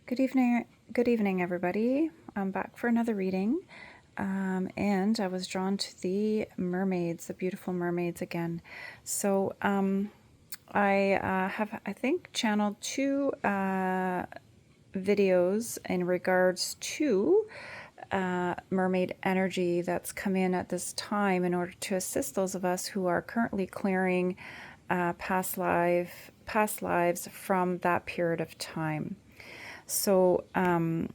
Good evening, everybody. I'm back for another reading, and I was drawn to the mermaids, the beautiful mermaids again. So I have, I think, channeled two videos in regards to mermaid energy that's come in at this time in order to assist those of us who are currently clearing past lives from that period of time. So I'm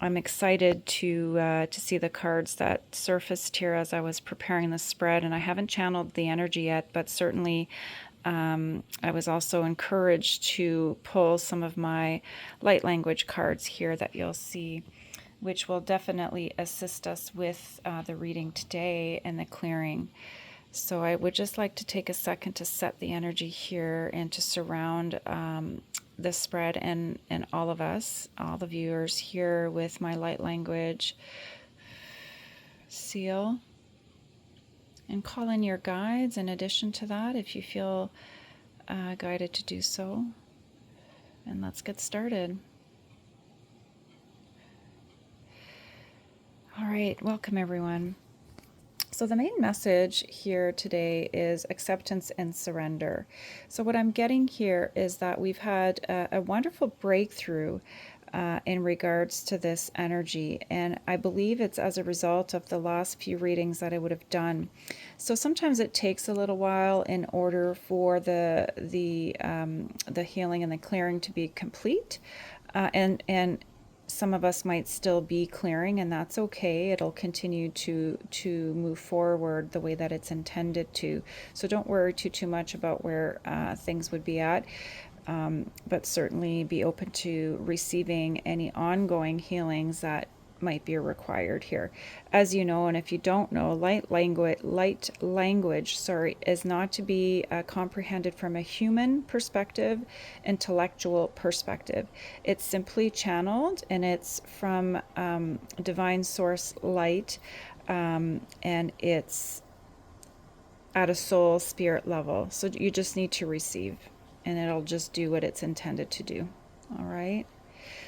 excited to see the cards that surfaced here as I was preparing the spread, and I haven't channeled the energy yet, but certainly I was also encouraged to pull some of my light language cards here that you'll see, which will definitely assist us with the reading today and the clearing. So I would just like to take a second to set the energy here and to surround the spread and all of us, all the viewers here with my light language seal. And call in your guides in addition to that if you feel guided to do so. And let's get started. All right, welcome everyone. So the main message here today is acceptance and surrender. So what I'm getting here is that we've had a wonderful breakthrough in regards to this energy, and I believe it's as a result of the last few readings that I would have done. So sometimes it takes a little while in order for the healing and the clearing to be complete, and some of us might still be clearing, and that's okay. It'll continue to move forward the way that it's intended to. So don't worry too much about where things would be at, but certainly be open to receiving any ongoing healings that might be required here. As you know, and if you don't know, light language, is not to be comprehended from a human perspective, intellectual perspective. It's simply channeled, and it's from divine source light, and it's at a soul spirit level. So you just need to receive, and it'll just do what it's intended to do. All right.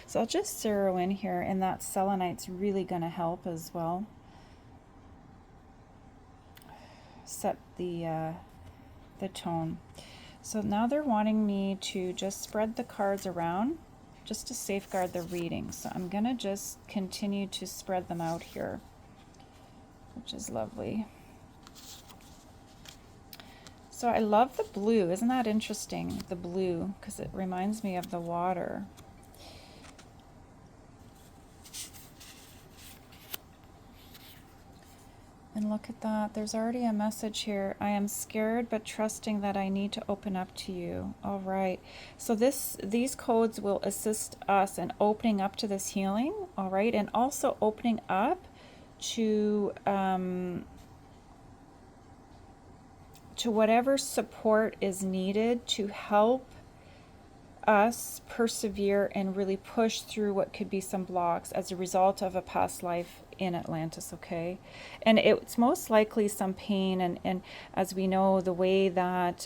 So I'll just zero in here, and that selenite's really going to help as well. Set the tone. So now they're wanting me to just spread the cards around just to safeguard the reading. So I'm going to just continue to spread them out here, which is lovely. So I love the blue. Isn't that interesting? The blue, because it reminds me of the water. And look at that. There's already a message here. I am scared but trusting that I need to open up to you. All right. So these codes will assist us in opening up to this healing. All right. And also opening up to whatever support is needed to help us persevere and really push through what could be some blocks as a result of a past life in Atlantis, okay? And it's most likely some pain, and as we know, the way that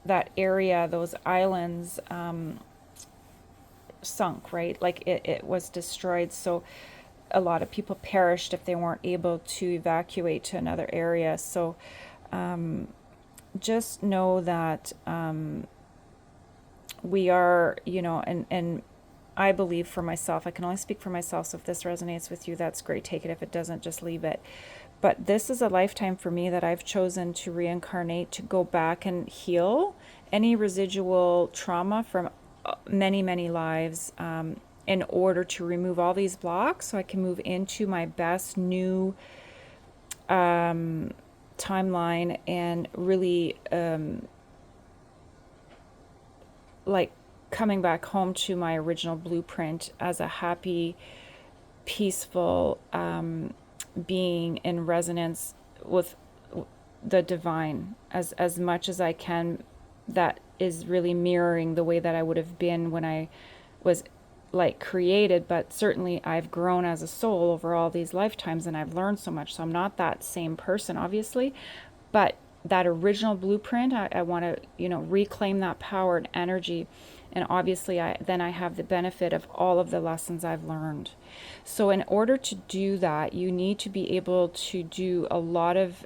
that area, those islands sunk, right? Like it was destroyed, so a lot of people perished if they weren't able to evacuate to another area. So just know that we are, and I believe for myself, I can only speak for myself, so if this resonates with you, that's great, take it. If it doesn't, just leave it. But this is a lifetime for me that I've chosen to reincarnate, to go back and heal any residual trauma from many lives, in order to remove all these blocks so I can move into my best new timeline and really like coming back home to my original blueprint as a happy, peaceful being in resonance with the divine as much as I can. That is really mirroring the way that I would have been when I was like created, but certainly I've grown as a soul over all these lifetimes, and I've learned so much. So I'm not that same person, obviously, but that original blueprint. I want to, reclaim that power and energy. And obviously, then I have the benefit of all of the lessons I've learned. So in order to do that, you need to be able to do a lot of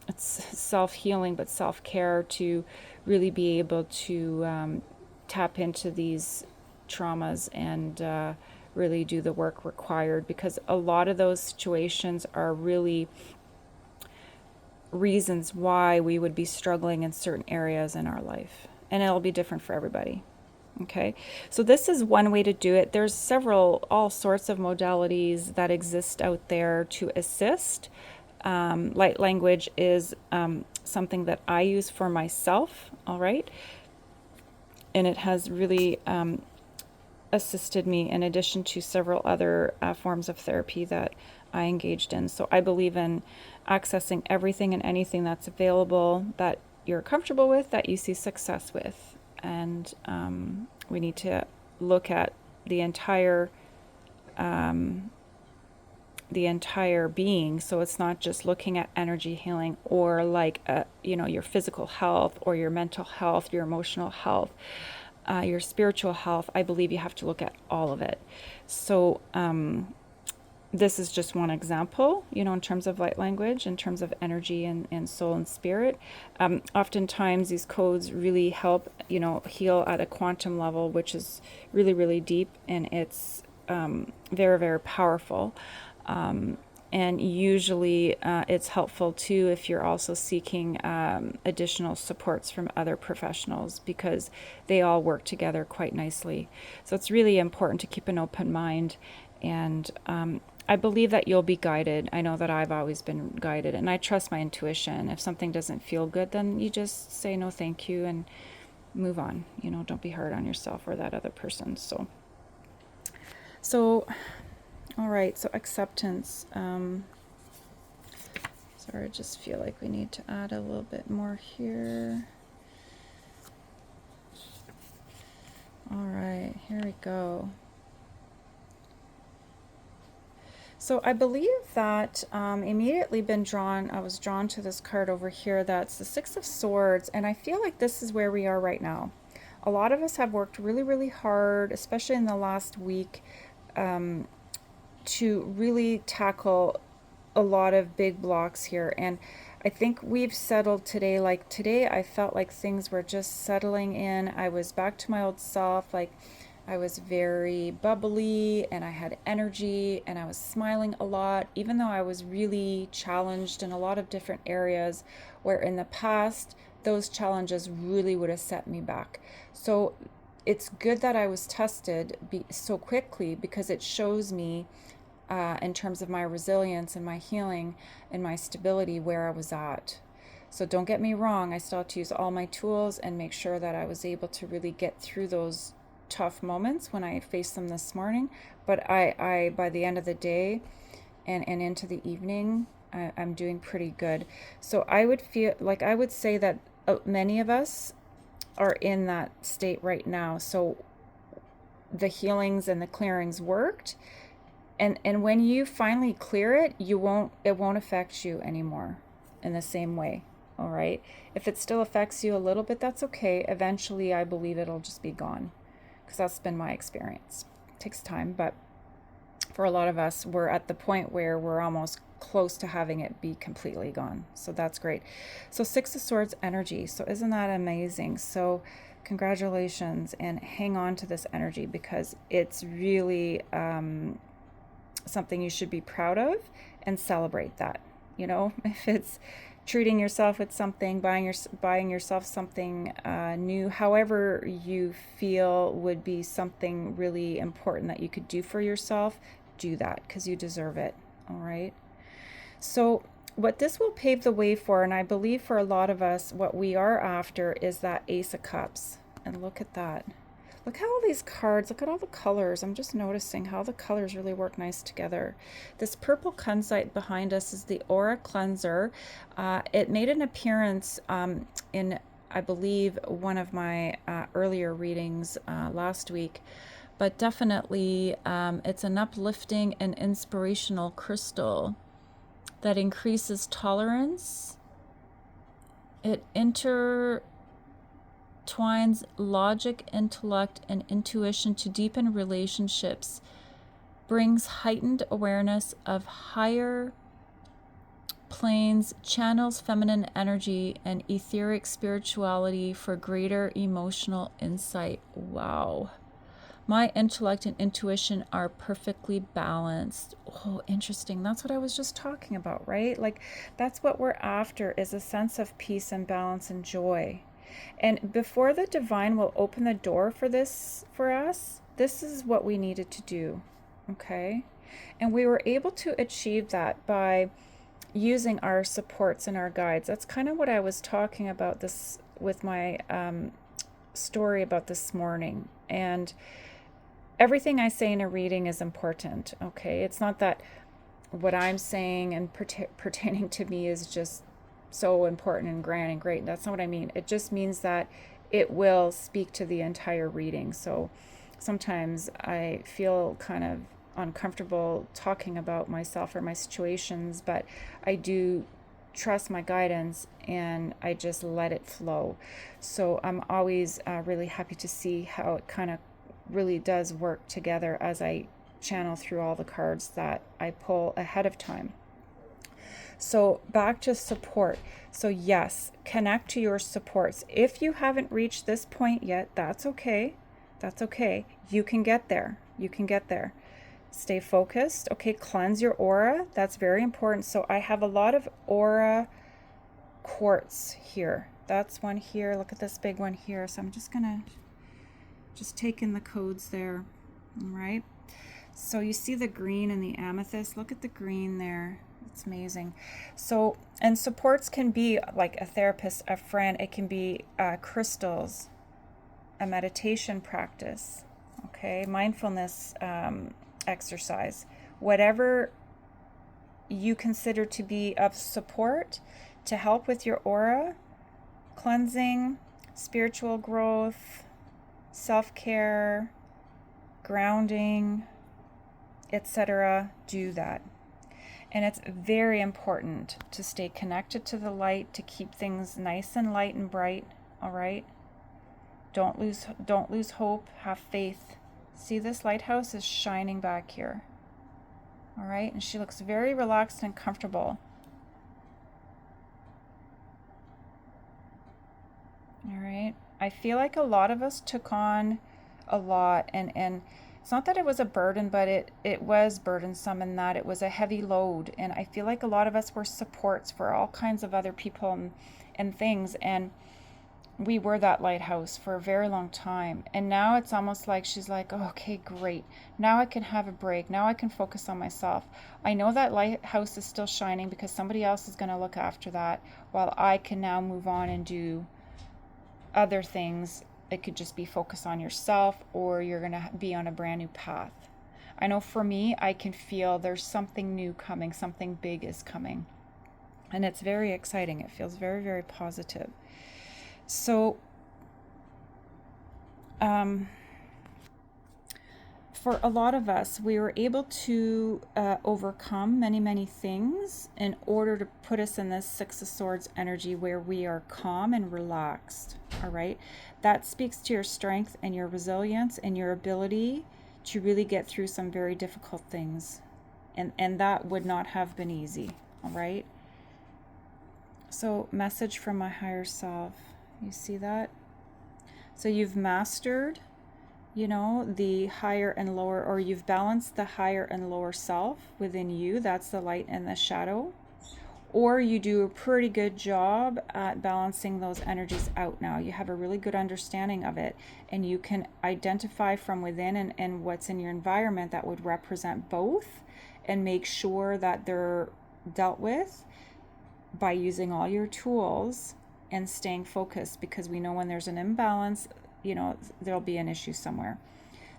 it's self-healing, but self-care, to really be able to tap into these traumas and really do the work required, because a lot of those situations are really reasons why we would be struggling in certain areas in our life. And it'll be different for everybody. Okay, so this is one way to do it. There's all sorts of modalities that exist out there to assist. Light language is something that I use for myself, all right? And it has really assisted me, in addition to several other forms of therapy that I engaged in. So I believe in accessing everything and anything that's available, that you're comfortable with, that you see success with. And we need to look at the entire being. So it's not just looking at energy healing, or like your physical health, or your mental health, your emotional health, your spiritual health. I believe you have to look at all of it. So this is just one example, in terms of light language, in terms of energy and soul and spirit. Oftentimes these codes really help, heal at a quantum level, which is really, really deep, and it's very, very powerful. And usually it's helpful too if you're also seeking additional supports from other professionals, because they all work together quite nicely. So it's really important to keep an open mind. And I believe that you'll be guided. I know that I've always been guided, and I trust my intuition. If something doesn't feel good, then you just say no thank you and move on. Don't be hard on yourself or that other person. So all right, so acceptance. Sorry, I just feel like we need to add a little bit more here. All right, here we go. So I believe that immediately I was drawn to this card over here. That's the Six of Swords. And I feel like this is where we are right now. A lot of us have worked really, really hard, especially in the last week, to really tackle a lot of big blocks here. And I think we've settled today. Like today, I felt like things were just settling in. I was back to my old self. Like I was very bubbly, and I had energy, and I was smiling a lot, even though I was really challenged in a lot of different areas where in the past those challenges really would have set me back. So it's good that I was tested so quickly, because it shows me in terms of my resilience and my healing and my stability where I was at. So don't get me wrong, I still have to use all my tools and make sure that I was able to really get through those tough moments when I faced them this morning. But I by the end of the day and into the evening, I'm doing pretty good. So I would say that many of us are in that state right now. So the healings and the clearings worked. And when you finally clear it, it won't affect you anymore in the same way. All right. If it still affects you a little bit, that's okay. Eventually, I believe it'll just be gone, because that's been my experience. It takes time, but for a lot of us, we're at the point where we're almost close to having it be completely gone. So that's great. So Six of Swords energy. So isn't that amazing? So congratulations, and hang on to this energy, because it's really something you should be proud of and celebrate that. If it's treating yourself with something, buying yourself something new, however you feel would be something really important that you could do for yourself, do that, because you deserve it. All right. So what this will pave the way for, and I believe for a lot of us, what we are after is that Ace of Cups. And look at that. Look how all these cards, look at all the colors. I'm just noticing how the colors really work nice together. This purple kunzite behind us is the Aura Cleanser. It made an appearance in, I believe, one of my earlier readings last week. But definitely it's an uplifting and inspirational crystal that increases tolerance It intertwines logic, intellect, and intuition to deepen relationships, brings heightened awareness of higher planes, channels feminine energy and etheric spirituality for greater emotional insight. Wow. My intellect and intuition are perfectly balanced. Oh, interesting. That's what I was just talking about, right? Like, that's what we're after, is a sense of peace and balance and joy. And before the divine will open the door for this for us, this is what we needed to do. Okay? And we were able to achieve that by using our supports and our guides. That's kind of what I was talking about this with my story about this morning. And everything I say in a reading is important, okay? It's not that what I'm saying and pertaining to me is just so important and grand and great. That's not what I mean. It just means that it will speak to the entire reading. So sometimes I feel kind of uncomfortable talking about myself or my situations, but I do trust my guidance and I just let it flow. So I'm always really happy to see how it kind of really does work together as I channel through all the cards that I pull ahead of time. So back to support. So yes, connect to your supports. If you haven't reached this point yet, that's okay. That's okay. You can get there. You can get there. Stay focused. Okay, cleanse your aura. That's very important. So I have a lot of aura quartz here. That's one here. Look at this big one here. So I'm just gonna take in the codes there. All right. So you see the green and the amethyst. Look at the green there. It's amazing. So, and supports can be like a therapist, a friend. It can be crystals, a meditation practice, okay, mindfulness exercise, whatever you consider to be of support to help with your aura, cleansing, spiritual growth, self-care, grounding, etc. Do that. And it's very important to stay connected to the light, to keep things nice and light and bright, all right? Don't lose hope, have faith. See, this lighthouse is shining back here. All right? And she looks very relaxed and comfortable. All right? I feel like a lot of us took on a lot, and it's not that it was a burden, but it was burdensome in that it was a heavy load. And I feel like a lot of us were supports for all kinds of other people and things. And we were that lighthouse for a very long time. And now it's almost like she's like, oh, okay, great. Now I can have a break. Now I can focus on myself. I know that lighthouse is still shining because somebody else is going to look after that, while I can now move on and do other things. It could just be focus on yourself, or you're going to be on a brand new path. I know for me, I can feel there's something new coming, something big is coming. And it's very exciting. It feels very, very positive. So, for a lot of us, we were able to overcome many, many things in order to put us in this Six of Swords energy where we are calm and relaxed. All right. That speaks to your strength and your resilience and your ability to really get through some very difficult things. And that would not have been easy. All right. So, message from my higher self. You see that? So you've mastered, the higher and lower, or you've balanced the higher and lower self within you. That's the light and the shadow. Or you do a pretty good job at balancing those energies out now. You have a really good understanding of it, and you can identify from within and what's in your environment that would represent both, and make sure that they're dealt with by using all your tools and staying focused, because we know when there's an imbalance, there'll be an issue somewhere.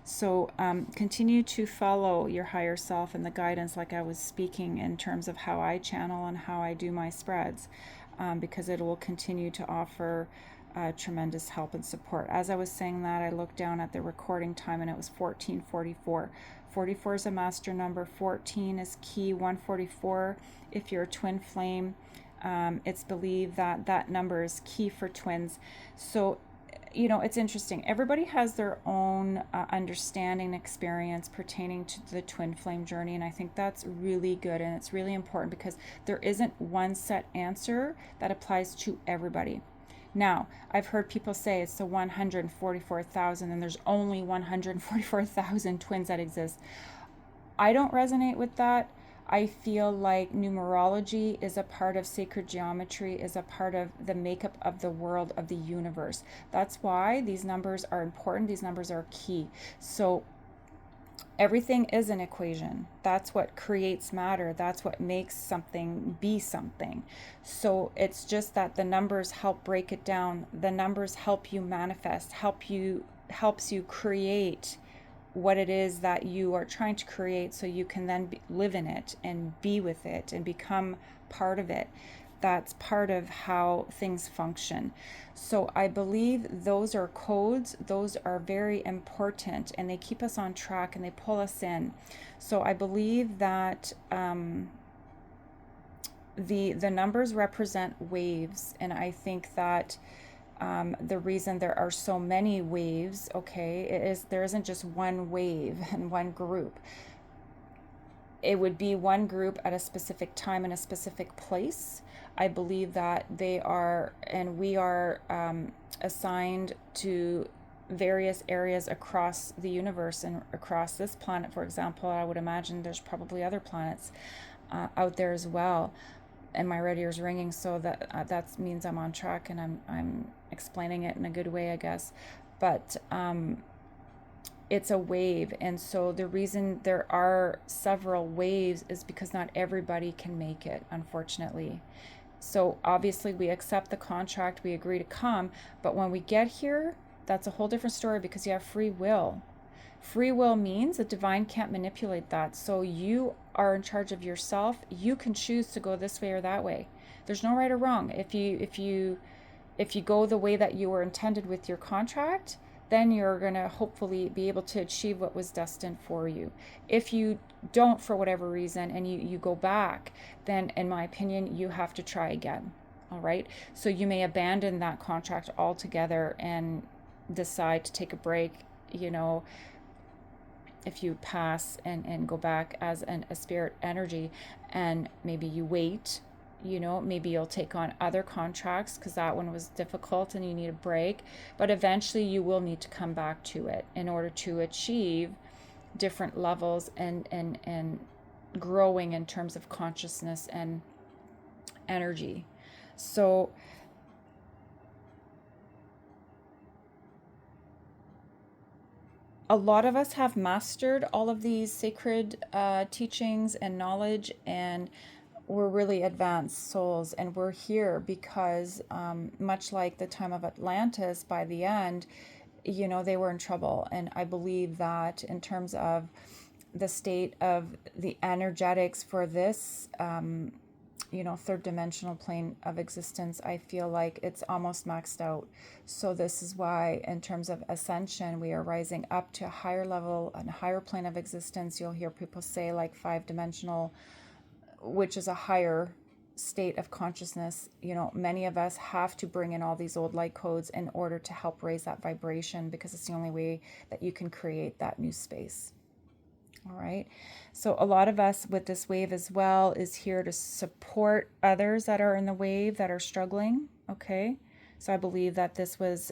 So continue to follow your higher self and the guidance, like I was speaking, in terms of how I channel and how I do my spreads, because it will continue to offer tremendous help and support. As I was saying that, I looked down at the recording time and it was 14:44. 44 is a master number, 14 is key, 144 if you're a twin flame. It's believed that that number is key for twins. So, it's interesting. Everybody has their own understanding experience pertaining to the twin flame journey. And I think that's really good. And it's really important because there isn't one set answer that applies to everybody. Now, I've heard people say it's the 144,000 and there's only 144,000 twins that exist. I don't resonate with that. I feel like numerology is a part of sacred geometry, is a part of the makeup of the world, of the universe. That's why these numbers are important. These numbers are key. So everything is an equation. That's what creates matter. That's what makes something be something. So it's just that the numbers help break it down. The numbers help you manifest, helps you create what it is that you are trying to create, so you can then live in it and be with it and become part of it. That's part of how things function. So I believe those are codes. Those are very important, and they keep us on track and they pull us in. So I believe that the numbers represent waves, and I think that the reason there are so many waves, there isn't just one wave and one group. It would be one group at a specific time in a specific place. I believe that they are, and we are assigned to various areas across the universe and across this planet, for example. I would imagine there's probably other planets out there as well. And my red ear's ringing, so that means I'm on track and I'm explaining it in a good way, I guess. But it's a wave, and so the reason there are several waves is because not everybody can make it, unfortunately. So obviously we accept the contract, we agree to come, but when we get here, that's a whole different story because you have free will. Free will means the divine can't manipulate that. So you are in charge of yourself. You can choose to go this way or that way. There's no right or wrong. If you go the way that you were intended with your contract, then you're going to hopefully be able to achieve what was destined for you. If you don't, for whatever reason, and you go back, then in my opinion, you have to try again. All right. So you may abandon that contract altogether and decide to take a break, if you pass and go back as a spirit energy, and maybe you wait, maybe you'll take on other contracts because that one was difficult and you need a break, but eventually you will need to come back to it in order to achieve different levels and growing in terms of consciousness and energy. So a lot of us have mastered all of these sacred teachings and knowledge, and we're really advanced souls, and we're here because much like the time of Atlantis, by the end, they were in trouble. And I believe that in terms of the state of the energetics for this third dimensional plane of existence, I feel like it's almost maxed out. So this is why, in terms of ascension, we are rising up to a higher level and a higher plane of existence. You'll hear people say like 5-dimensional, which is a higher state of consciousness. Many of us have to bring in all these old light codes in order to help raise that vibration, because it's the only way that you can create that new space. All right. So a lot of us with this wave as well is here to support others that are in the wave that are struggling. Okay. So I believe that this was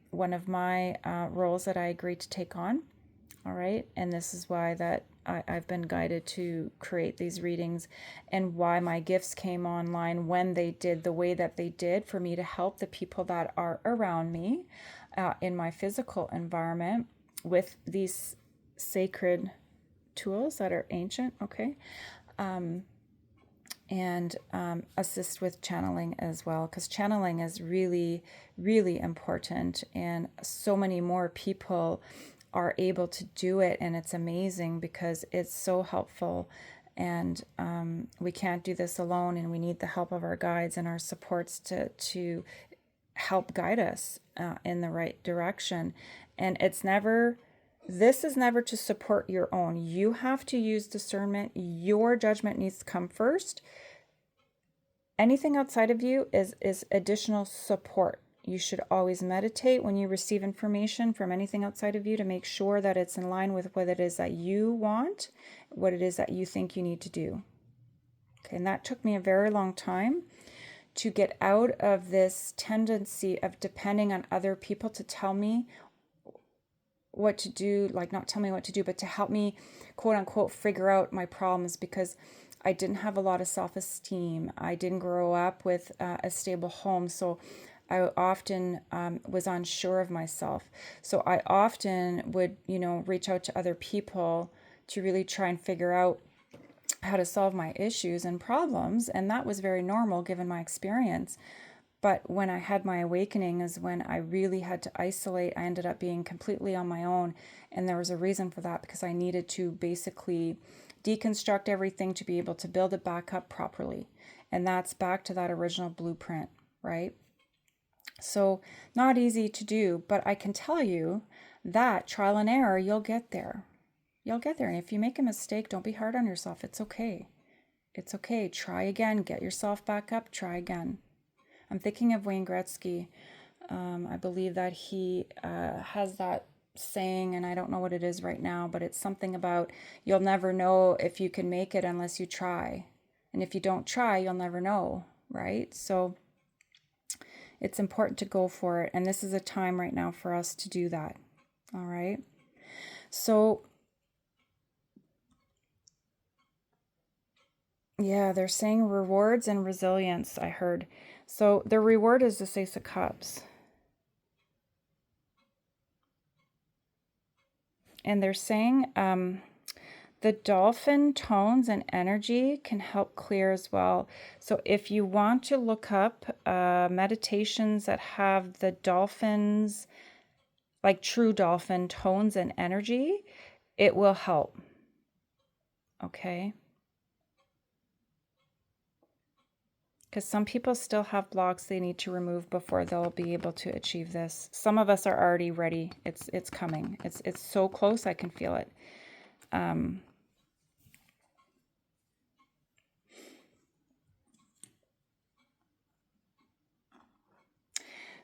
one of my roles that I agreed to take on. All right. And this is why that I've been guided to create these readings, and why my gifts came online when they did, the way that they did, for me to help the people that are around me in my physical environment with these sacred tools that are ancient, okay, and assist with channeling as well, because channeling is really, really important, and so many more people are able to do it, and it's amazing because it's so helpful. And we can't do this alone, and we need the help of our guides and our supports to help guide us in the right direction. And this is never to support your own. You have to use discernment. Your judgment needs to come first. Anything outside of you is additional support. You should always meditate when you receive information from anything outside of you to make sure that it's in line with what it is that you want, what it is that you think you need to do. Okay, and that took me a very long time to get out of this tendency of depending on other people to tell me what to do, like not tell me what to do, but to help me, quote unquote, figure out my problems, because I didn't have a lot of self-esteem. I didn't grow up with a stable home, so I often was unsure of myself. So I often would, reach out to other people to really try and figure out how to solve my issues and problems, and that was very normal given my experience. But when I had my awakening is when I really had to isolate. I ended up being completely on my own, and there was a reason for that, because I needed to basically deconstruct everything to be able to build it back up properly. And that's back to that original blueprint, right? So not easy to do, but I can tell you that trial and error, you'll get there. You'll get there. And if you make a mistake, don't be hard on yourself. It's okay. It's okay. Try again. Get yourself back up. Try again. I'm thinking of Wayne Gretzky. I believe that he has that saying, and I don't know what it is right now, but it's something about you'll never know if you can make it unless you try. And if you don't try, you'll never know, right? So it's important to go for it. And this is a time right now for us to do that. All right. So yeah, they're saying rewards and resilience, I heard. So the reward is the Ace of Cups. And they're saying the dolphin tones and energy can help clear as well. So if you want to look up meditations that have the dolphins, like true dolphin tones and energy, it will help. Okay. Because some people still have blocks they need to remove before they'll be able to achieve this. Some of us are already ready. It's coming. It's so close. I can feel it.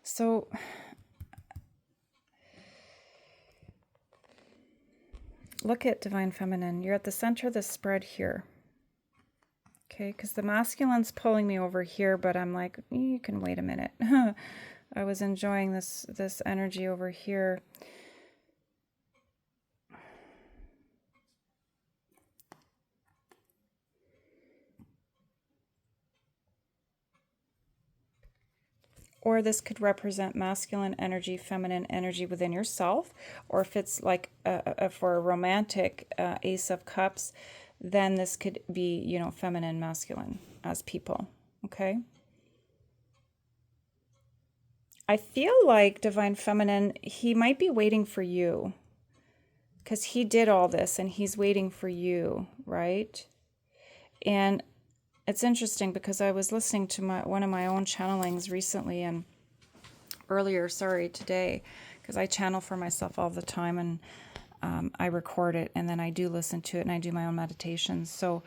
So look at Divine Feminine. You're at the center of the spread here. Okay, because the masculine's pulling me over here, but I'm like, you can wait a minute. I was enjoying this energy over here. Or this could represent masculine energy, feminine energy within yourself. Or if it's like for a romantic Ace of Cups, then this could be, feminine, masculine as people. Okay. I feel like Divine Feminine, he might be waiting for you, because he did all this and he's waiting for you, right? And it's interesting because I was listening to one of my own channelings recently and today, because I channel for myself all the time, and I record it and then I do listen to it and I do my own meditations. So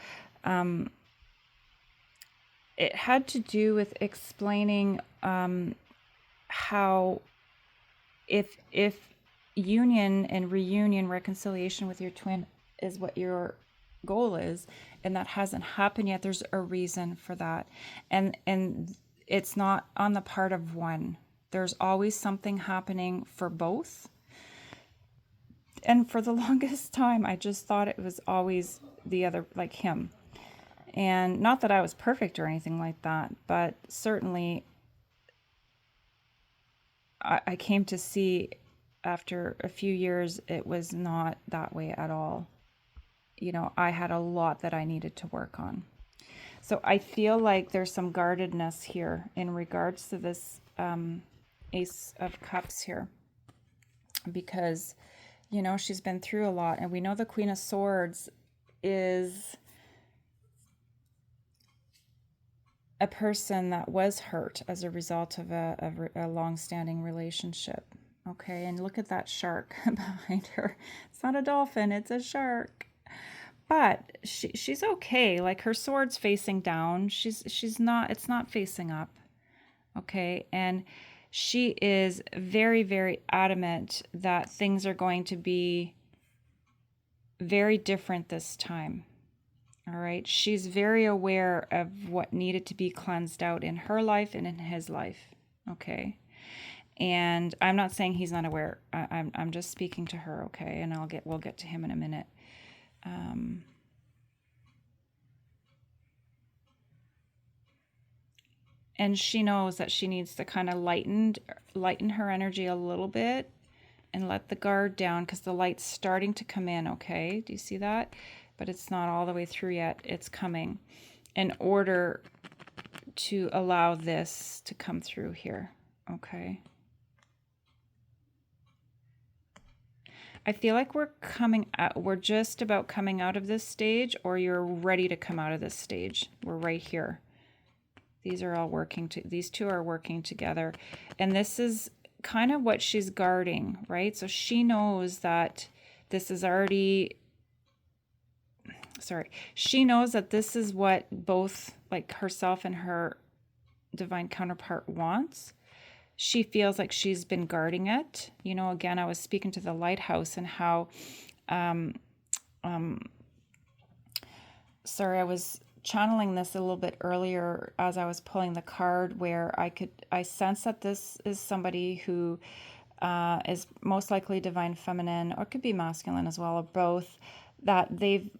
it had to do with explaining how if union and reunion, reconciliation with your twin is what your goal is, and that hasn't happened yet, there's a reason for that. And it's not on the part of one. There's always something happening for both. And for the longest time, I just thought it was always the other, like him. And not that I was perfect or anything like that, but certainly I came to see after a few years, it was not that way at all. I had a lot that I needed to work on. So I feel like there's some guardedness here in regards to this Ace of Cups here, because, she's been through a lot, and we know the Queen of Swords is a person that was hurt as a result of a long-standing relationship. Okay, and look at that shark behind her. It's not a dolphin, it's a shark. But she's okay. Like her sword's facing down. She's not, it's not facing up. Okay? And she is very, very adamant that things are going to be very different this time. All right? She's very aware of what needed to be cleansed out in her life and in his life. Okay? And I'm not saying he's not aware. I'm just speaking to her, okay? And we'll get to him in a minute. And she knows that she needs to kind of lighten her energy a little bit and let the guard down, because the light's starting to come in, okay? Do you see that? But it's not all the way through yet. It's coming in order to allow this to come through here, okay? I feel like we're just about coming out of this stage, or you're ready to come out of this stage. We're right here. These are all these two are working together. And this is kind of what she's guarding, right? So she knows that this is already, she knows that this is what both, like, herself and her divine counterpart wants. She feels like she's been guarding it. You know, again, I was speaking to the lighthouse and how, sorry, I was channeling this a little bit earlier as I was pulling the card, where I sense that this is somebody who is most likely divine feminine, or it could be masculine as well, or both, that they've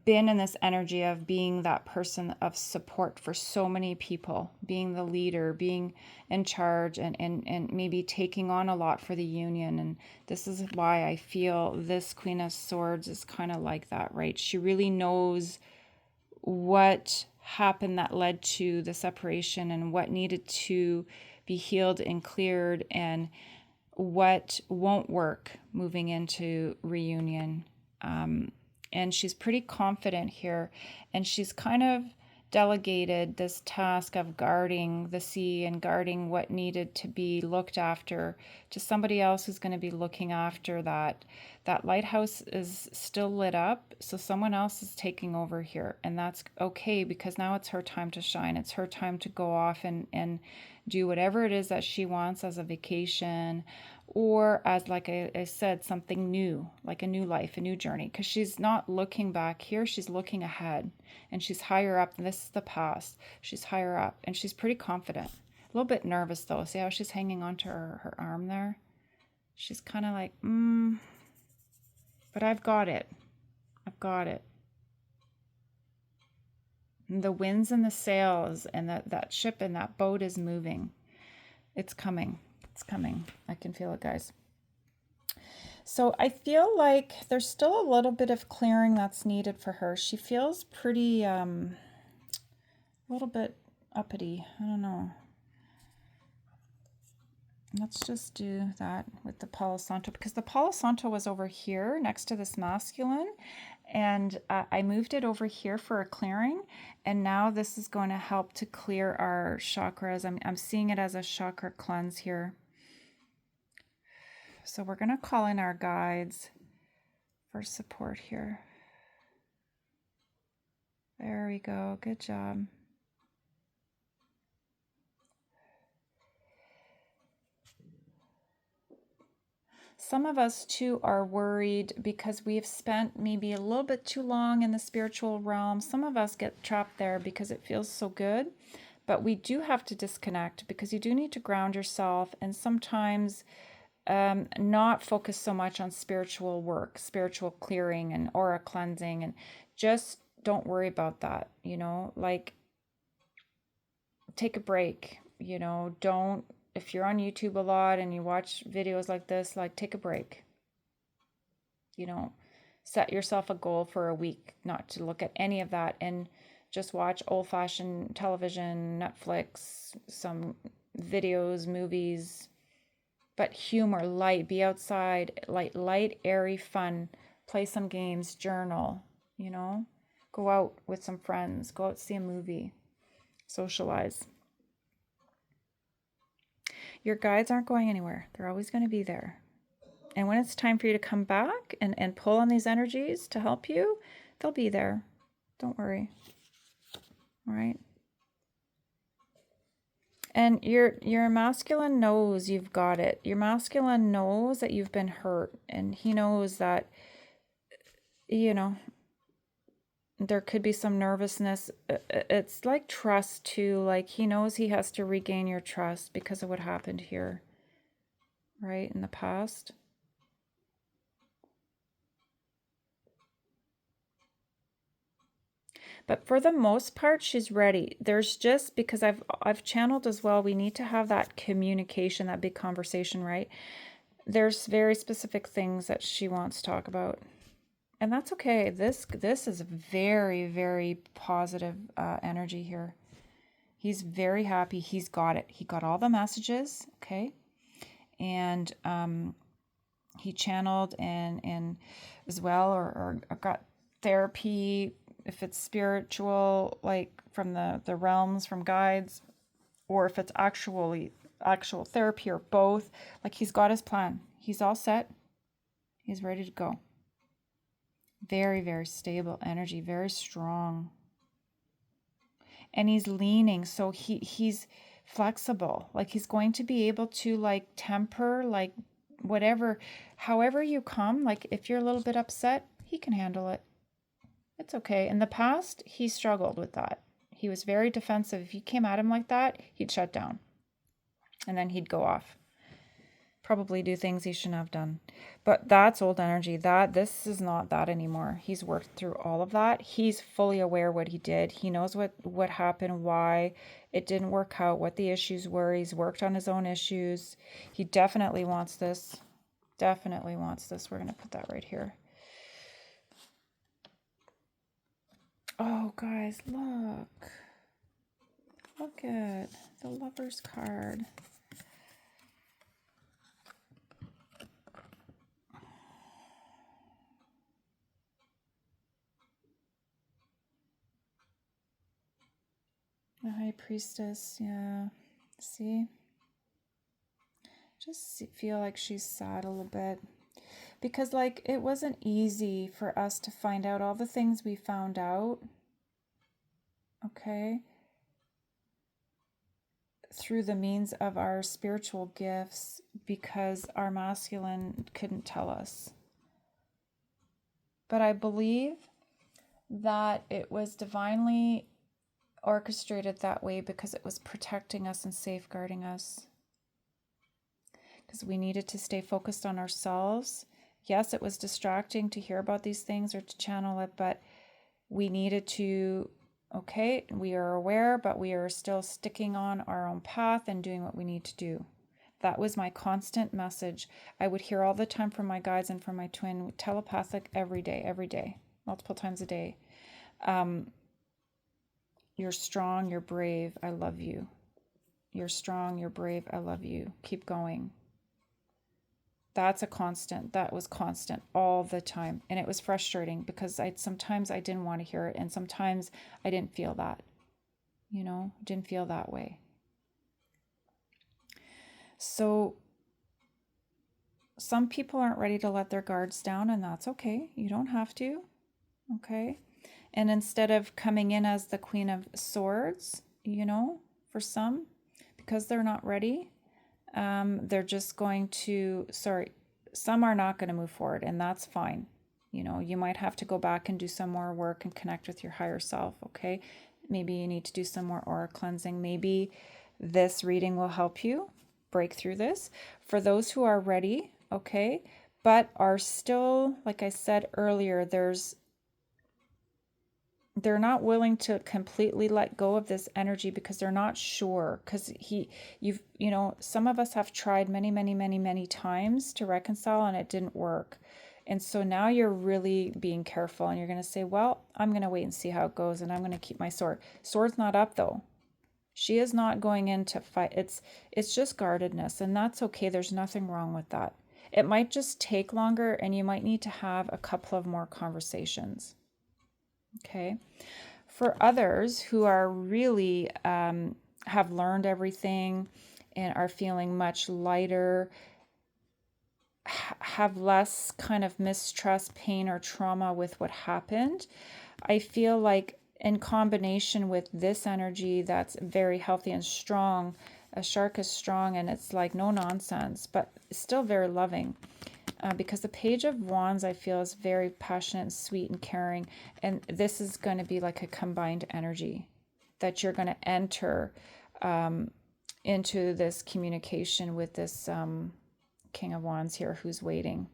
been in this energy of being that person of support for so many people, being the leader, being in charge, and maybe taking on a lot for the union. And this is why I feel this Queen of Swords is kind of like that, right? She really knows what happened that led to the separation, and what needed to be healed and cleared, and what won't work moving into reunion. And she's pretty confident here, and she's kind of delegated this task of guarding the sea and guarding what needed to be looked after to somebody else who's going to be looking after that. That lighthouse is still lit up, so someone else is taking over here, and that's okay, because now it's her time to shine. It's her time to go off and do whatever it is that she wants, as a vacation, or as, like I said, something new, like a new life, a new journey, because she's not looking back here, she's looking ahead, and she's higher up, and this is the past. She's higher up, and she's pretty confident. A little bit nervous, though. See how she's hanging onto her arm there? She's kind of like, but I've got it. I've got it. And the winds and the sails, and that ship and that boat is moving. It's coming. It's coming. I can feel it, guys. So I feel like there's still a little bit of clearing that's needed for her. She feels pretty, a little bit uppity. I don't know. Let's just do that with the Palo Santo, because the Palo Santo was over here next to this masculine, and I moved it over here for a clearing, and now this is going to help to clear our chakras. I'm seeing it as a chakra cleanse here. So we're going to call in our guides for support here. There we go. Good job. Some of us too are worried because we've spent maybe a little bit too long in the spiritual realm. Some of us get trapped there because it feels so good, but we do have to disconnect, because you do need to ground yourself, and sometimes not focus so much on spiritual work, spiritual clearing and aura cleansing, and just don't worry about that, you know, like take a break, you know, don't, if you're on YouTube a lot and you watch videos like this, like take a break, you know, set yourself a goal for a week, not to look at any of that, and just watch old-fashioned television, Netflix, some videos, movies, but humor, light, be outside, light, airy, fun, play some games, journal, you know, go out with some friends, go out, see a movie, socialize. Your guides aren't going anywhere. They're always going to be there. And when it's time for you to come back and pull on these energies to help you, they'll be there. Don't worry. All right. And your masculine knows you've got it. Your masculine knows that you've been hurt, and he knows that, you know, there could be some nervousness. It's like trust too. Like he knows he has to regain your trust because of what happened here, right, in the past. But for the most part, she's ready. There's just, because I've channeled as well, we need to have that communication, that big conversation, right? There's very specific things that she wants to talk about. And that's okay. This is very, very positive energy here. He's very happy. He's got it. He got all the messages, okay? And he channeled and as well, or got therapy, if it's spiritual, like from the realms, from guides, or if it's actual therapy, or both. Like he's got his plan. He's all set. He's ready to go. Very, very stable energy, very strong. And he's leaning, so he's flexible. Like he's going to be able to like temper, like whatever, however you come. Like if you're a little bit upset, he can handle it. It's okay. In the past, he struggled with that. He was very defensive. If you came at him like that, he'd shut down. And then he'd go off. Probably do things he shouldn't have done. But that's old energy. This is not that anymore. He's worked through all of that. He's fully aware what he did. He knows what happened, why it didn't work out, what the issues were. He's worked on his own issues. He definitely wants this. Definitely wants this. We're going to put that right here. Oh, guys, look. Look at the Lover's card. The High Priestess, yeah. See? Just feel like she's sad a little bit. Because, like, it wasn't easy for us to find out all the things we found out. Okay? Through the means of our spiritual gifts, because our masculine couldn't tell us. But I believe that it was divinely orchestrated that way because it was protecting us and safeguarding us. Because we needed to stay focused on ourselves. Yes, it was distracting to hear about these things or to channel it, but we needed to, okay, we are aware, but we are still sticking on our own path and doing what we need to do. That was my constant message. I would hear all the time from my guides and from my twin, telepathic every day, multiple times a day. You're strong, you're brave, I love you. You're strong, you're brave, I love you. Keep going. That's a constant. That was constant all the time. And it was frustrating because sometimes I didn't want to hear it. And sometimes I didn't feel that, didn't feel that way. So some people aren't ready to let their guards down, and that's okay. You don't have to. Okay. And instead of coming in as the Queen of Swords, for some, because they're not ready, they're just going to, some are not going to move forward, and that's fine. You might have to go back and do some more work and connect with your higher self, okay? Maybe you need to do some more aura cleansing. Maybe this reading will help you break through this. For those who are ready, okay, but are still, like I said earlier, they're not willing to completely let go of this energy because they're not sure. Because some of us have tried many times to reconcile and it didn't work. And so now you're really being careful and you're going to say, well, I'm going to wait and see how it goes and I'm going to keep my sword. Sword's not up though. She is not going in to fight. It's just guardedness, and that's okay. There's nothing wrong with that. It might just take longer and you might need to have a couple of more conversations. Okay. For others who are really have learned everything and are feeling much lighter, have less kind of mistrust, pain, or trauma with what happened. I feel like in combination with this energy that's very healthy and strong, a shark is strong and it's like no nonsense, but still very loving. Because the Page of Wands, I feel, is very passionate and sweet and caring. And this is going to be like a combined energy that you're going to enter into this communication with this King of Wands here who's waiting.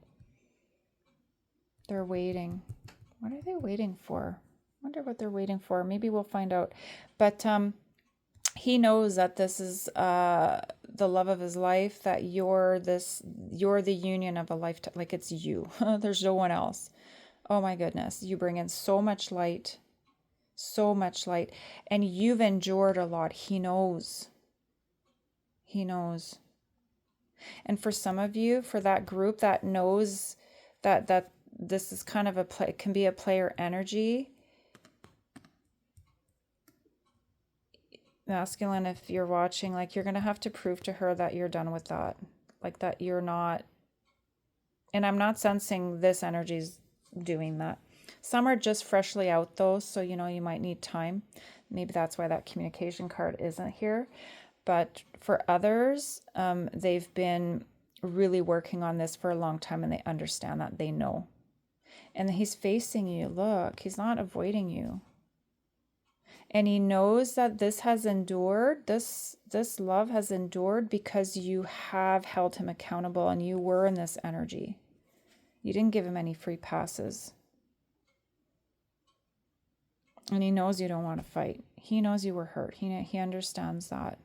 They're waiting. What are they waiting for? I wonder what they're waiting for. Maybe we'll find out. But he knows that this is the love of his life, that you're the union of a lifetime. Like, it's you. There's no one else. Oh my goodness. You bring in so much light. So much light. And you've endured a lot. He knows. He knows. And for some of you, for that group that knows that this is kind of it can be a player energy. Masculine, if you're watching, like, you're going to have to prove to her that you're done with that. Like, that you're not, and I'm not sensing this energy's doing that. Some are just freshly out though, so you might need time. Maybe that's why that communication card isn't here. But for others, they've been really working on this for a long time and they understand that, they know. And he's facing you. Look, he's not avoiding you. And he knows that this has endured, this love has endured because you have held him accountable and you were in this energy. You didn't give him any free passes. And he knows you don't want to fight. He knows you were hurt. He understands that.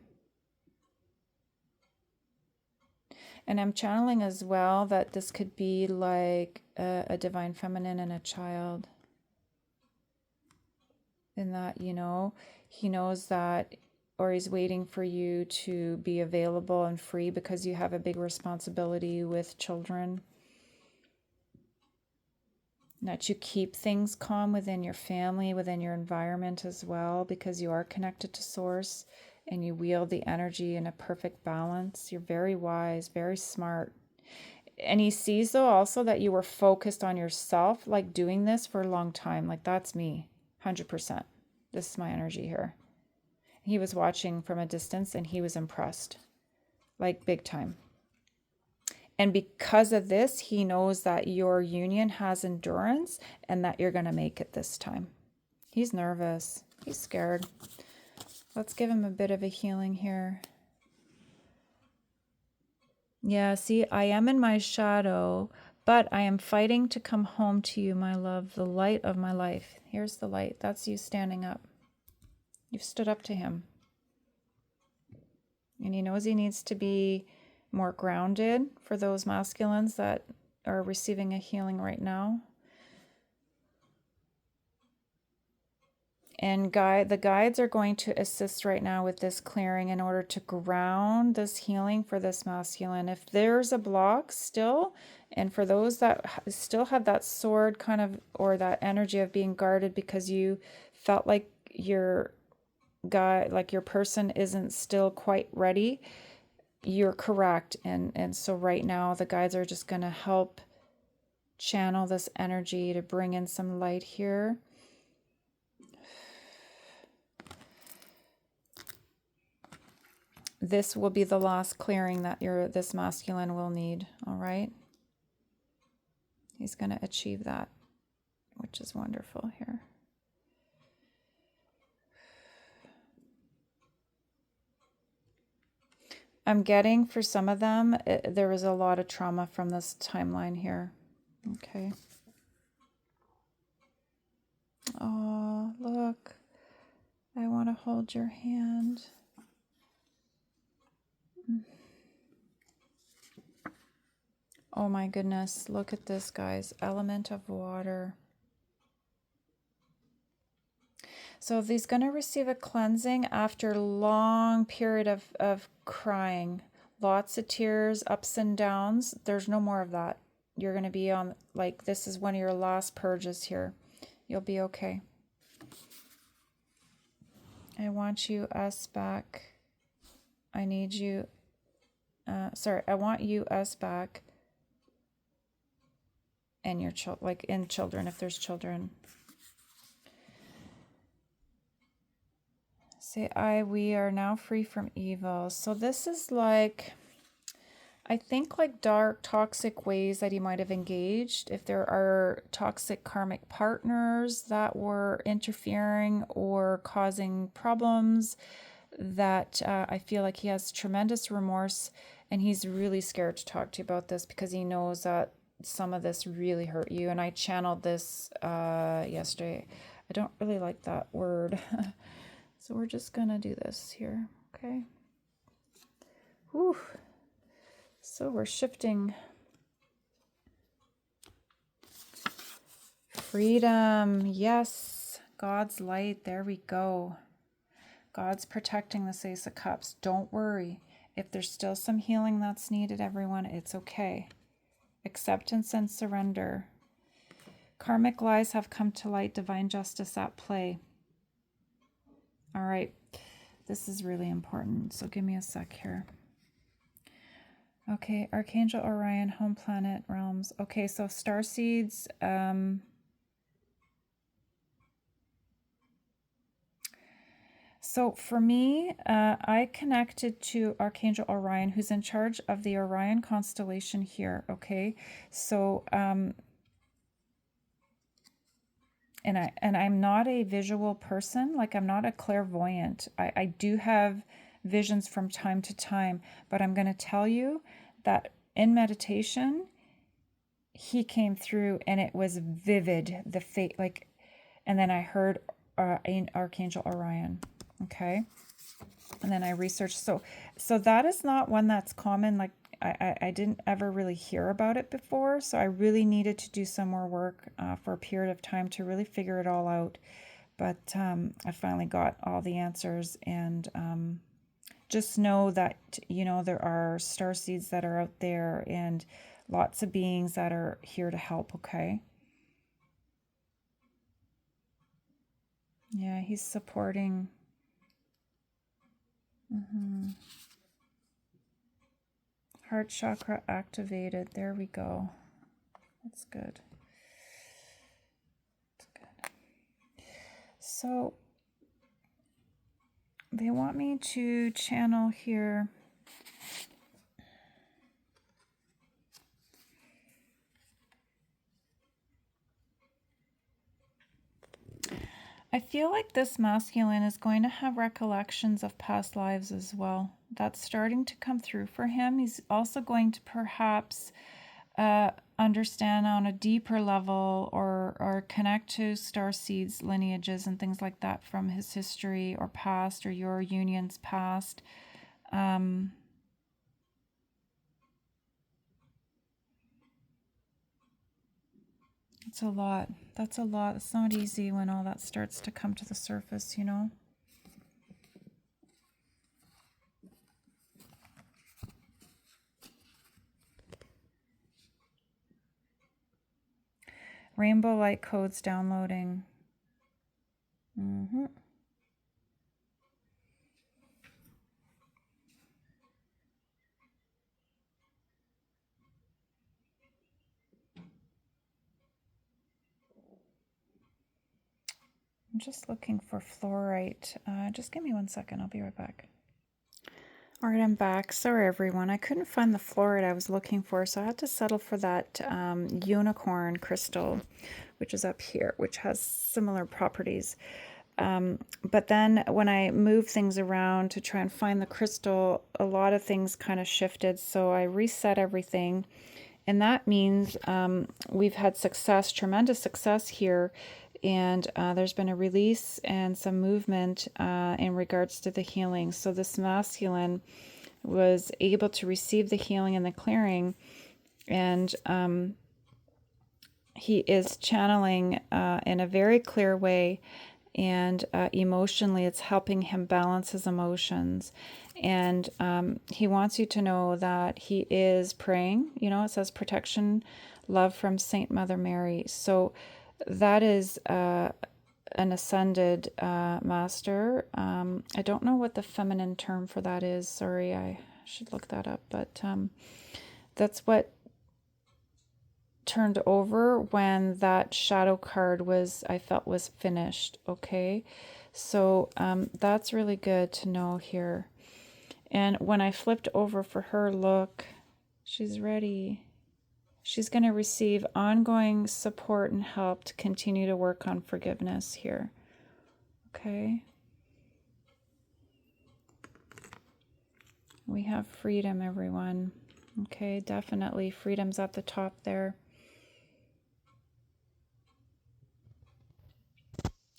And I'm channeling as well that this could be like a divine feminine and a child. In that, he knows that, or he's waiting for you to be available and free because you have a big responsibility with children. That you keep things calm within your family, within your environment as well, because you are connected to Source and you wield the energy in a perfect balance. You're very wise, very smart. And he sees, though, also that you were focused on yourself, like doing this for a long time. Like, that's me, 100%. This is my energy here. He was watching from a distance and he was impressed, like big time. And because of this, he knows that your union has endurance and that you're going to make it this time. He's nervous. He's scared. Let's give him a bit of a healing here. Yeah, see, I am in my shadow, but I am fighting to come home to you, my love, the light of my life. Here's the light. That's you standing up. You've stood up to him. And he knows he needs to be more grounded for those masculines that are receiving a healing right now. And the guides are going to assist right now with this clearing in order to ground this healing for this masculine. If there's a block still, and for those that still have that sword kind of, or that energy of being guarded because you felt like your guy, like your person isn't still quite ready, you're correct. And so right now the guides are just going to help channel this energy to bring in some light here. This will be the last clearing that this masculine will need, all right? He's going to achieve that, which is wonderful here. I'm getting, for some of them, there was a lot of trauma from this timeline here. Okay. Oh, look. I want to hold your hand. Oh my goodness. Look at this, guys. Element of water. So he's going to receive a cleansing after a long period of crying. Lots of tears, ups and downs. There's no more of that. You're going to be on, like, this is one of your last purges here. You'll be okay. I want you, us back. I need you. I want you, us back. in your like in children, if there's children. Say, we are now free from evil. So this is like, I think like dark, toxic ways that he might have engaged. If there are toxic karmic partners that were interfering or causing problems, that I feel like he has tremendous remorse, and he's really scared to talk to you about this because he knows that some of this really hurt you. And I channeled this yesterday. I don't really like that word. So we're just going to do this here. Okay. Whew. So we're shifting. Freedom. Yes. God's light. There we go. God's protecting this Ace of Cups. Don't worry. If there's still some healing that's needed, everyone, it's okay. Acceptance and surrender. Karmic lies have come to light. Divine justice at play. All right. This is really important. So give me a sec here. Okay, Archangel Orion, home planet, realms. Okay, so starseeds. So for me, I connected to Archangel Orion, who's in charge of the Orion constellation here. Okay, so and I'm not a visual person. Like, I'm not a clairvoyant. I do have visions from time to time, but I'm going to tell you that in meditation, he came through and it was vivid, the fate, like, and then I heard Archangel Orion. Okay. And then I researched. So that is not one that's common. Like, I didn't ever really hear about it before. So I really needed to do some more work for a period of time to really figure it all out. But I finally got all the answers, and just know that, you know, there are starseeds that are out there and lots of beings that are here to help, okay? Yeah, he's supporting. Heart chakra activated. There we go. That's good. That's good. So they want me to channel here. I feel like this masculine is going to have recollections of past lives as well. That's starting to come through for him. He's also going to perhaps understand on a deeper level or connect to starseeds lineages and things like that from his history or past, or your union's past. It's a lot. That's a lot. It's not easy when all that starts to come to the surface, you know? Rainbow light codes downloading. I'm just looking for fluorite. Just give me 1 second. I'll be right back. All right, I'm back. Sorry, everyone. I couldn't find the fluorite I was looking for, so I had to settle for that unicorn crystal, which is up here, which has similar properties. But then when I moved things around to try and find the crystal, a lot of things kind of shifted, so I reset everything. And that means we've had success, tremendous success here. And there's been a release and some movement in regards to the healing. So this masculine was able to receive the healing and the clearing. And he is channeling in a very clear way. And emotionally, it's helping him balance his emotions. And he wants you to know that he is praying. You know, it says protection, love from Saint Mother Mary. So that is an ascended master. I don't know what the feminine term for that is. Sorry, I should look that up. But that's what turned over when that shadow card was, I felt, was finished. Okay, so that's really good to know here. And when I flipped over for her, look, she's ready. She's going to receive ongoing support and help to continue to work on forgiveness here. Okay. We have freedom, everyone. Okay, definitely. Freedom's at the top there.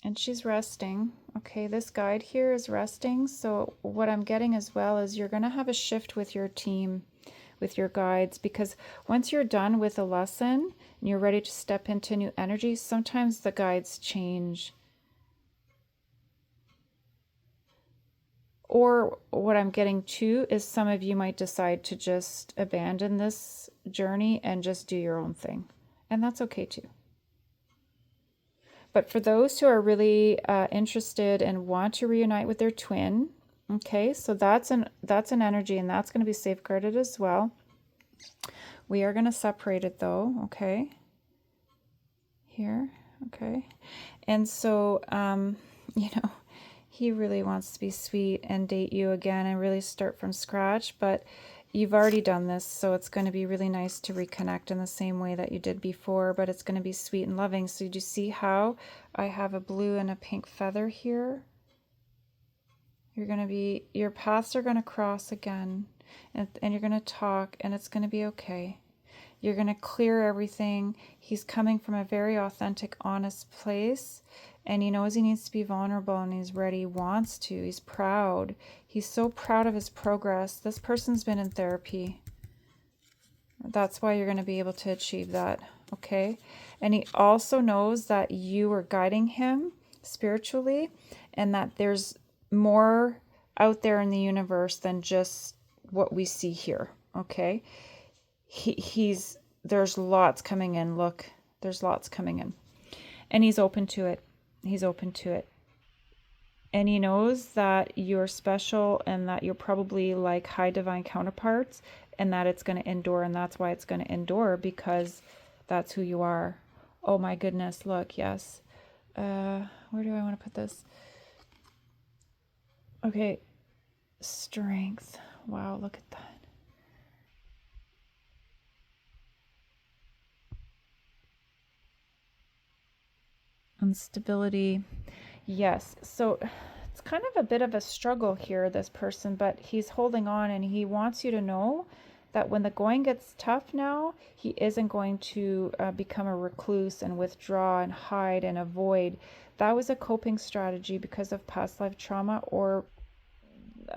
And she's resting. Okay, this guide here is resting. So what I'm getting as well is you're going to have a shift with your team, with your guides, because once you're done with a lesson and you're ready to step into new energy, sometimes the guides change. Or what I'm getting too is some of you might decide to just abandon this journey and just do your own thing. And that's okay too. But for those who are really interested and want to reunite with their twin, okay, so that's an energy, and that's going to be safeguarded as well. We are going to separate it though, okay? Here, okay. And so, he really wants to be sweet and date you again and really start from scratch, but you've already done this, so it's going to be really nice to reconnect in the same way that you did before, but it's going to be sweet and loving. So do you see how I have a blue and a pink feather here? Your paths are going to cross again, and you're going to talk, and it's going to be okay. You're going to clear everything. He's coming from a very authentic, honest place, and he knows he needs to be vulnerable, and he's ready. He wants to. He's proud. He's so proud of his progress. This person's been in therapy. That's why you're going to be able to achieve that, okay? And he also knows that you are guiding him spiritually, and that there's more out there in the universe than just what we see here, okay? There's lots coming in. Look, there's lots coming in, and he's open to it. He's open to it, and he knows that you're special and that you're probably like high divine counterparts, and that it's going to endure, and that's why it's going to endure, because that's who you are. Oh my goodness, look, yes. Where do I want to put this? Okay, strength. Wow, look at that. And stability. Yes, so it's kind of a bit of a struggle here, this person, but he's holding on, and he wants you to know that when the going gets tough now, he isn't going to become a recluse and withdraw and hide and avoid. That was a coping strategy because of past life trauma or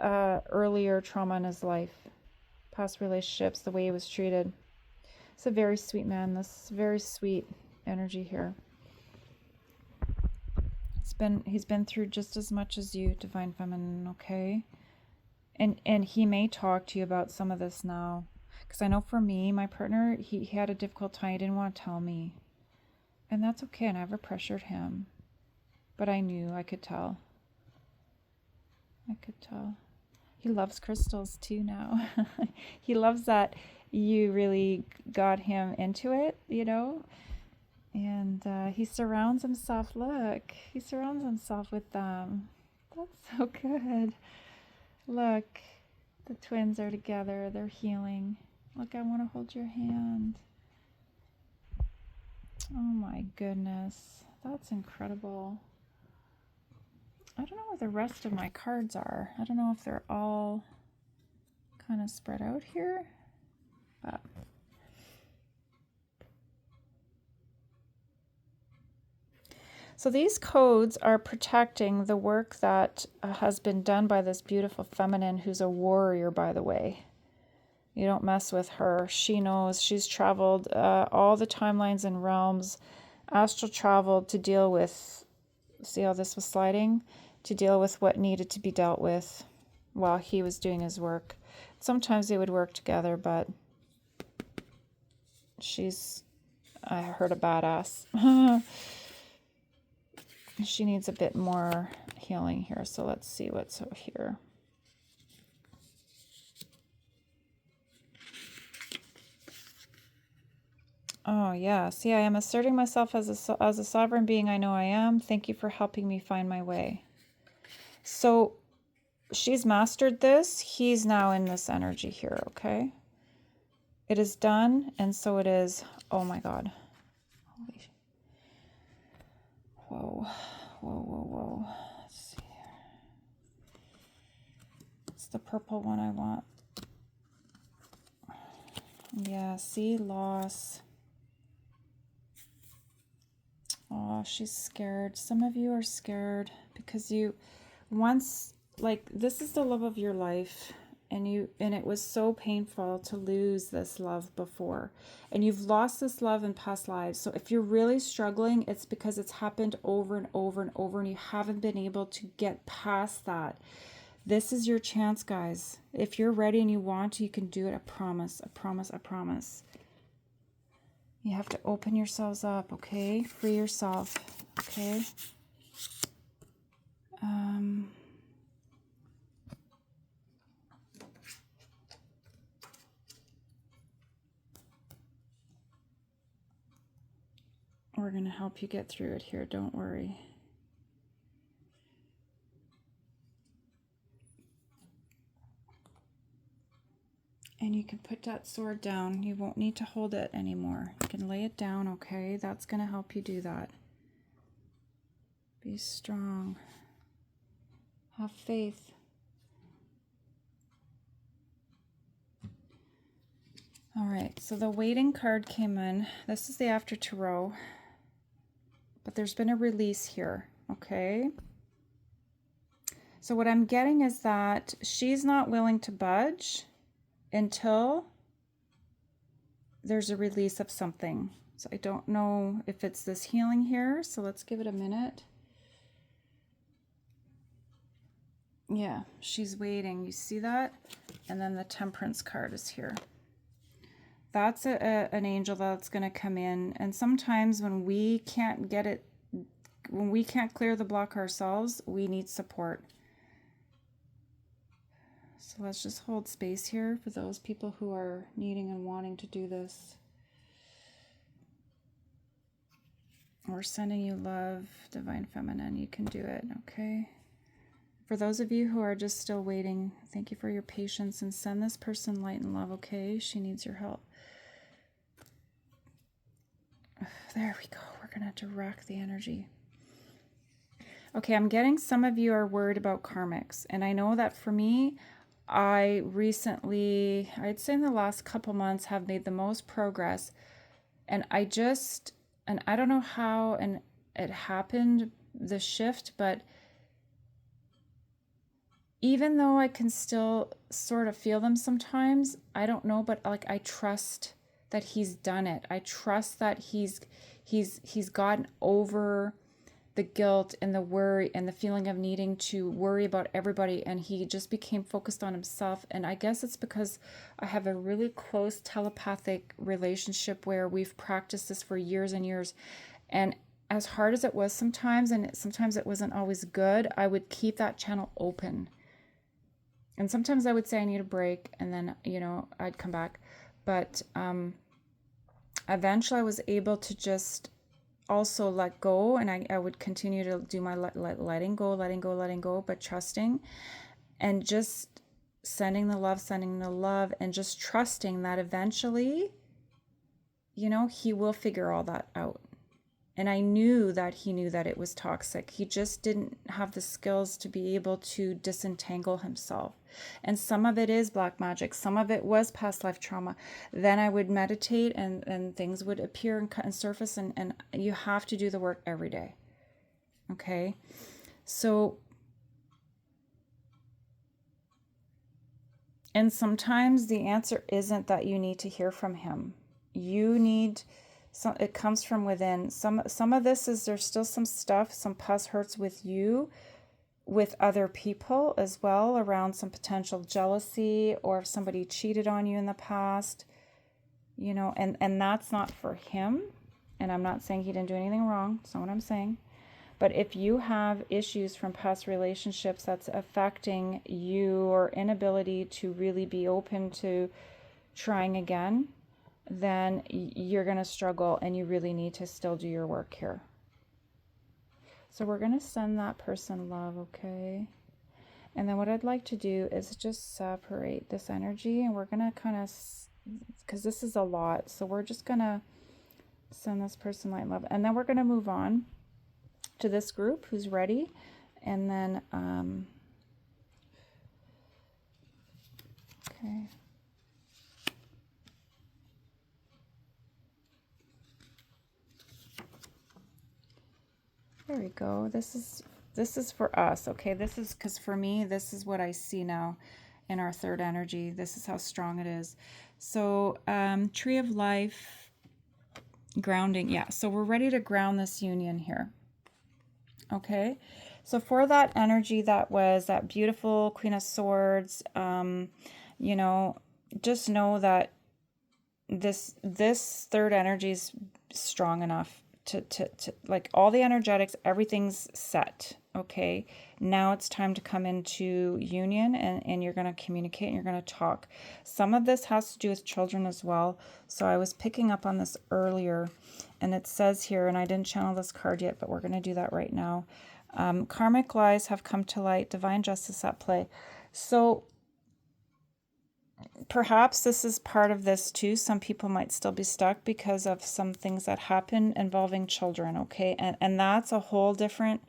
earlier trauma in his life, past relationships, the way he was treated. It's a very sweet man, this very sweet energy here. He's been through just as much as you, Divine Feminine, okay? And he may talk to you about some of this now. Because I know for me, my partner, he had a difficult time. He didn't want to tell me. And that's okay. I never pressured him. But I knew. I could tell. I could tell. He loves crystals too now. He loves that you really got him into it, you know? And he surrounds himself, look, he surrounds himself with them. That's so good. Look, the twins are together, they're healing. Look, I want to hold your hand. Oh my goodness, that's incredible. I don't know where the rest of my cards are. I don't know if they're all kind of spread out here, but... So these codes are protecting the work that has been done by this beautiful feminine who's a warrior, by the way. You don't mess with her. She knows. She's traveled all the timelines and realms, astral traveled to deal with, see how this was sliding? To deal with what needed to be dealt with while he was doing his work. Sometimes they would work together, but I heard, a badass. She needs a bit more healing here, so let's see what's over here. Oh, yeah. See, I am asserting myself as a sovereign being I know I am. Thank you for helping me find my way. So she's mastered this. He's now in this energy here, okay? It is done, and so it is. Oh my God. Holy. Whoa. Whoa, whoa, whoa. Let's see. It's the purple one I want. Yeah, see, loss. Oh, she's scared. Some of you are scared because you once, like, this is the love of your life, and it was so painful to lose this love before, and you've lost this love in past lives. So if you're really struggling, it's because it's happened over and over and over, and you haven't been able to get past that. This is your chance, guys. If you're ready and you want to, you can do it. I promise. I promise. I promise. You have to open yourselves up, okay? Free yourself, okay? We're going to help you get through it here. Don't worry. And you can put that sword down. You won't need to hold it anymore. You can lay it down, okay? That's going to help you do that. Be strong. Have faith. All right, so the waiting card came in. This is the after tarot. But there's been a release here, okay? So what I'm getting is that she's not willing to budge until there's a release of something. So I don't know if it's this healing here. So let's give it a minute. Yeah, she's waiting. You see that? And then the Temperance card is here. That's an angel that's going to come in. And sometimes when we can't get it, when we can't clear the block ourselves, we need support. So let's just hold space here for those people who are needing and wanting to do this. We're sending you love, Divine Feminine. You can do it, okay? For those of you who are just still waiting, thank you for your patience, and send this person light and love, okay? She needs your help. There we go. We're going to direct the energy. Okay, I'm getting some of you are worried about karmics. And I know that for me, I recently, I'd say in the last couple months, have made the most progress. And I don't know how and it happened, the shift, but even though I can still sort of feel them sometimes, I don't know, but like I trust that he's done it. I trust that he's gotten over the guilt and the worry and the feeling of needing to worry about everybody, and he just became focused on himself. And I guess it's because I have a really close telepathic relationship where we've practiced this for years and years. And as hard as it was sometimes, and sometimes it wasn't always good, I would keep that channel open. And sometimes I would say I need a break, and then, I'd come back. But eventually I was able to just also let go, and I would continue to do my letting go, but trusting, and just sending the love, and just trusting that eventually, he will figure all that out. And I knew that he knew that it was toxic. He just didn't have the skills to be able to disentangle himself. And some of it is black magic. Some of it was past life trauma. Then I would meditate, and things would appear and surface. And you have to do the work every day. Okay? So, and sometimes the answer isn't that you need to hear from him. You need... So it comes from within. Some of this is there's still some stuff, some past hurts with you, with other people as well, around some potential jealousy, or if somebody cheated on you in the past, and that's not for him. And I'm not saying he didn't do anything wrong. That's not what I'm saying. But if you have issues from past relationships that's affecting your inability to really be open to trying again, then you're going to struggle and you really need to still do your work here. So we're going to send that person love, okay? And then what I'd like to do is just separate this energy, and we're going to kind of, because this is a lot, so we're just going to send this person light love. And then we're going to move on to this group who's ready. And then, okay. There we go. This is for us, okay? This is, because for me, this is what I see now in our third energy. This is how strong it is. So, tree of life, grounding. Yeah, so we're ready to ground this union here. Okay, so for that energy that was that beautiful Queen of Swords, you know, just know that this third energy is strong enough to like all the energetics, everything's set. Okay, now it's time to come into union, and you're going to communicate and you're going to talk. Some of this has to do with children as well. So I was picking up on this earlier, and it says here, and I didn't channel this card yet, but we're going to do that right now. Karmic lies have come to light, divine justice at play. So perhaps this is part of this too. Some people might still be stuck because of some things that happen involving children, okay? And that's a whole different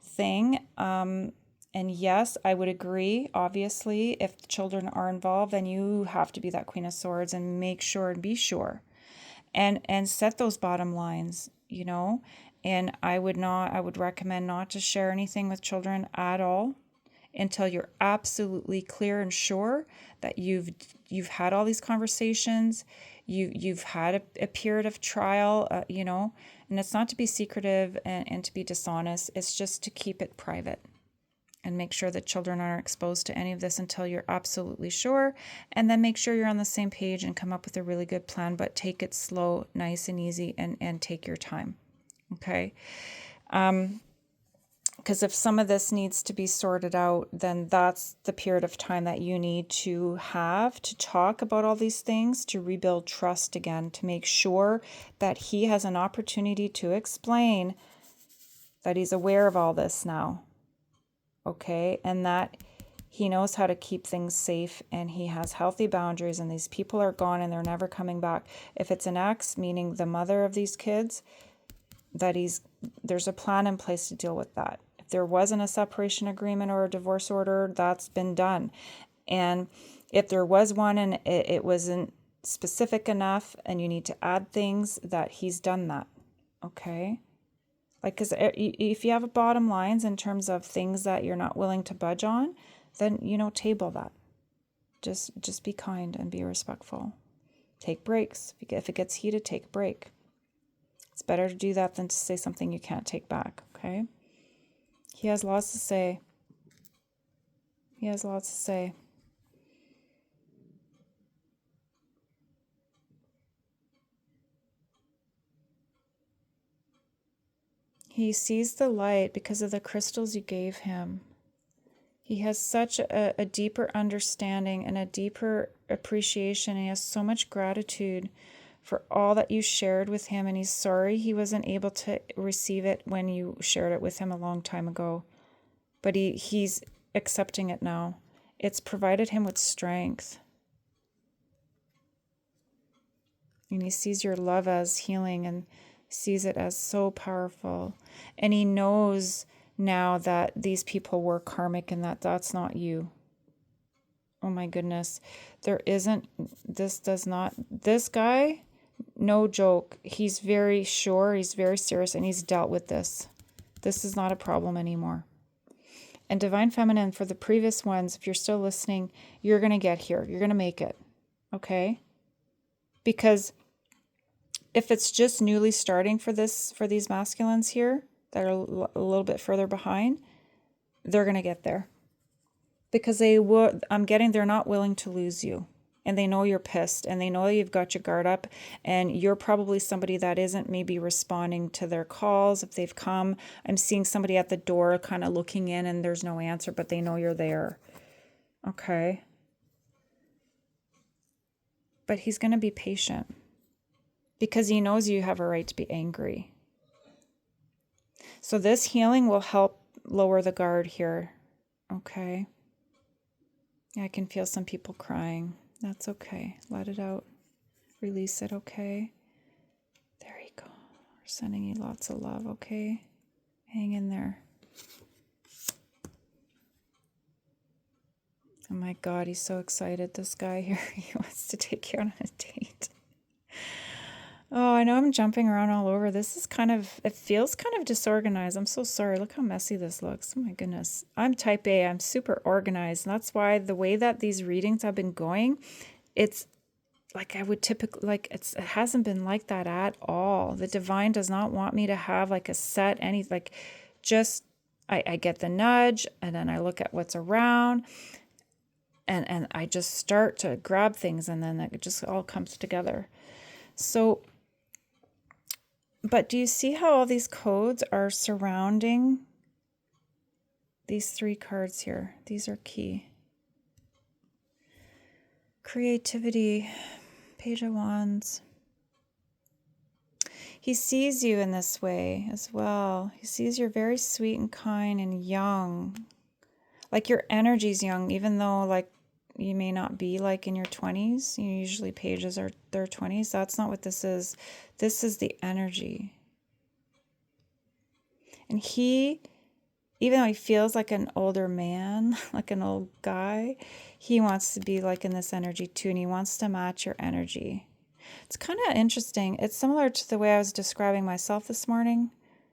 thing. And yes, I would agree, obviously, if children are involved, then you have to be that Queen of Swords and make sure and be sure. And set those bottom lines, you know? And I would recommend not to share anything with children at all until you're absolutely clear and sure that you've had all these conversations, you've had a period of trial, you know, and it's not to be secretive and to be dishonest. It's just to keep it private and make sure that children aren't exposed to any of this until you're absolutely sure. And then make sure you're on the same page and come up with a really good plan, but take it slow, nice and easy, and take your time. Okay. Because if some of this needs to be sorted out, then that's the period of time that you need to have to talk about all these things, to rebuild trust again, to make sure that he has an opportunity to explain that he's aware of all this now, okay? And that he knows how to keep things safe, and he has healthy boundaries, and these people are gone and they're never coming back. If it's an ex, meaning the mother of these kids, that there's a plan in place to deal with that. If there wasn't a separation agreement or a divorce order, that's been done. And if there was one and it wasn't specific enough and you need to add things, that he's done that. Okay? Like, because if you have bottom lines in terms of things that you're not willing to budge on, then, you know, table that. Just be kind and be respectful. Take breaks. If it gets heated, take a break. It's better to do that than to say something you can't take back, okay? He has lots to say. He has lots to say. He sees the light because of the crystals you gave him. He has such a deeper understanding and a deeper appreciation. He has so much gratitude for all that you shared with him, and he's sorry he wasn't able to receive it when you shared it with him a long time ago. But he's accepting it now. It's provided him with strength. And he sees your love as healing and sees it as so powerful. And he knows now that these people were karmic and that's not you. Oh my goodness. This guy, no joke. He's very sure, he's very serious, and he's dealt with this. This is not a problem anymore. And Divine Feminine, for the previous ones, if you're still listening, you're going to get here. You're going to make it. Okay? Because if it's just newly starting for these masculines here that are a little bit further behind, they're going to get there. Because they're not willing to lose you. And they know you're pissed, and they know you've got your guard up, and you're probably somebody that isn't maybe responding to their calls if they've come. I'm seeing somebody at the door kind of looking in, and there's no answer, but they know you're there. Okay. But he's going to be patient. because he knows you have a right to be angry. So this healing will help lower the guard here. Okay. Yeah, I can feel some people crying. That's okay. Let it out. Release it, okay? There you go. We're sending you lots of love, okay? Hang in there. Oh my God, he's so excited, this guy here. He wants to take you on a date. Oh, I know I'm jumping around all over. This is kind of, it feels kind of disorganized. I'm so sorry. Look how messy this looks. Oh my goodness. I'm type A. I'm super organized. And that's why the way that these readings have been going, it's like I would typically, like it hasn't been like that at all. The divine does not want me to have like a set, like just, I get the nudge and then I look at what's around. And I just start to grab things and then it just all comes together. So, but do you see how all these codes are surrounding these 3 cards here? These are key. Creativity, Page of Wands. He sees you in this way as well. He sees you're very sweet and kind and young. Like your energy's young, even though like you may not be like in your 20s. Usually pages are their 20s. That's not what this is. This is the energy. And he, even though he feels like an older man, like an old guy, he wants to be like in this energy too. And he wants to match your energy. It's kind of interesting. It's similar to the way I was describing myself this morning.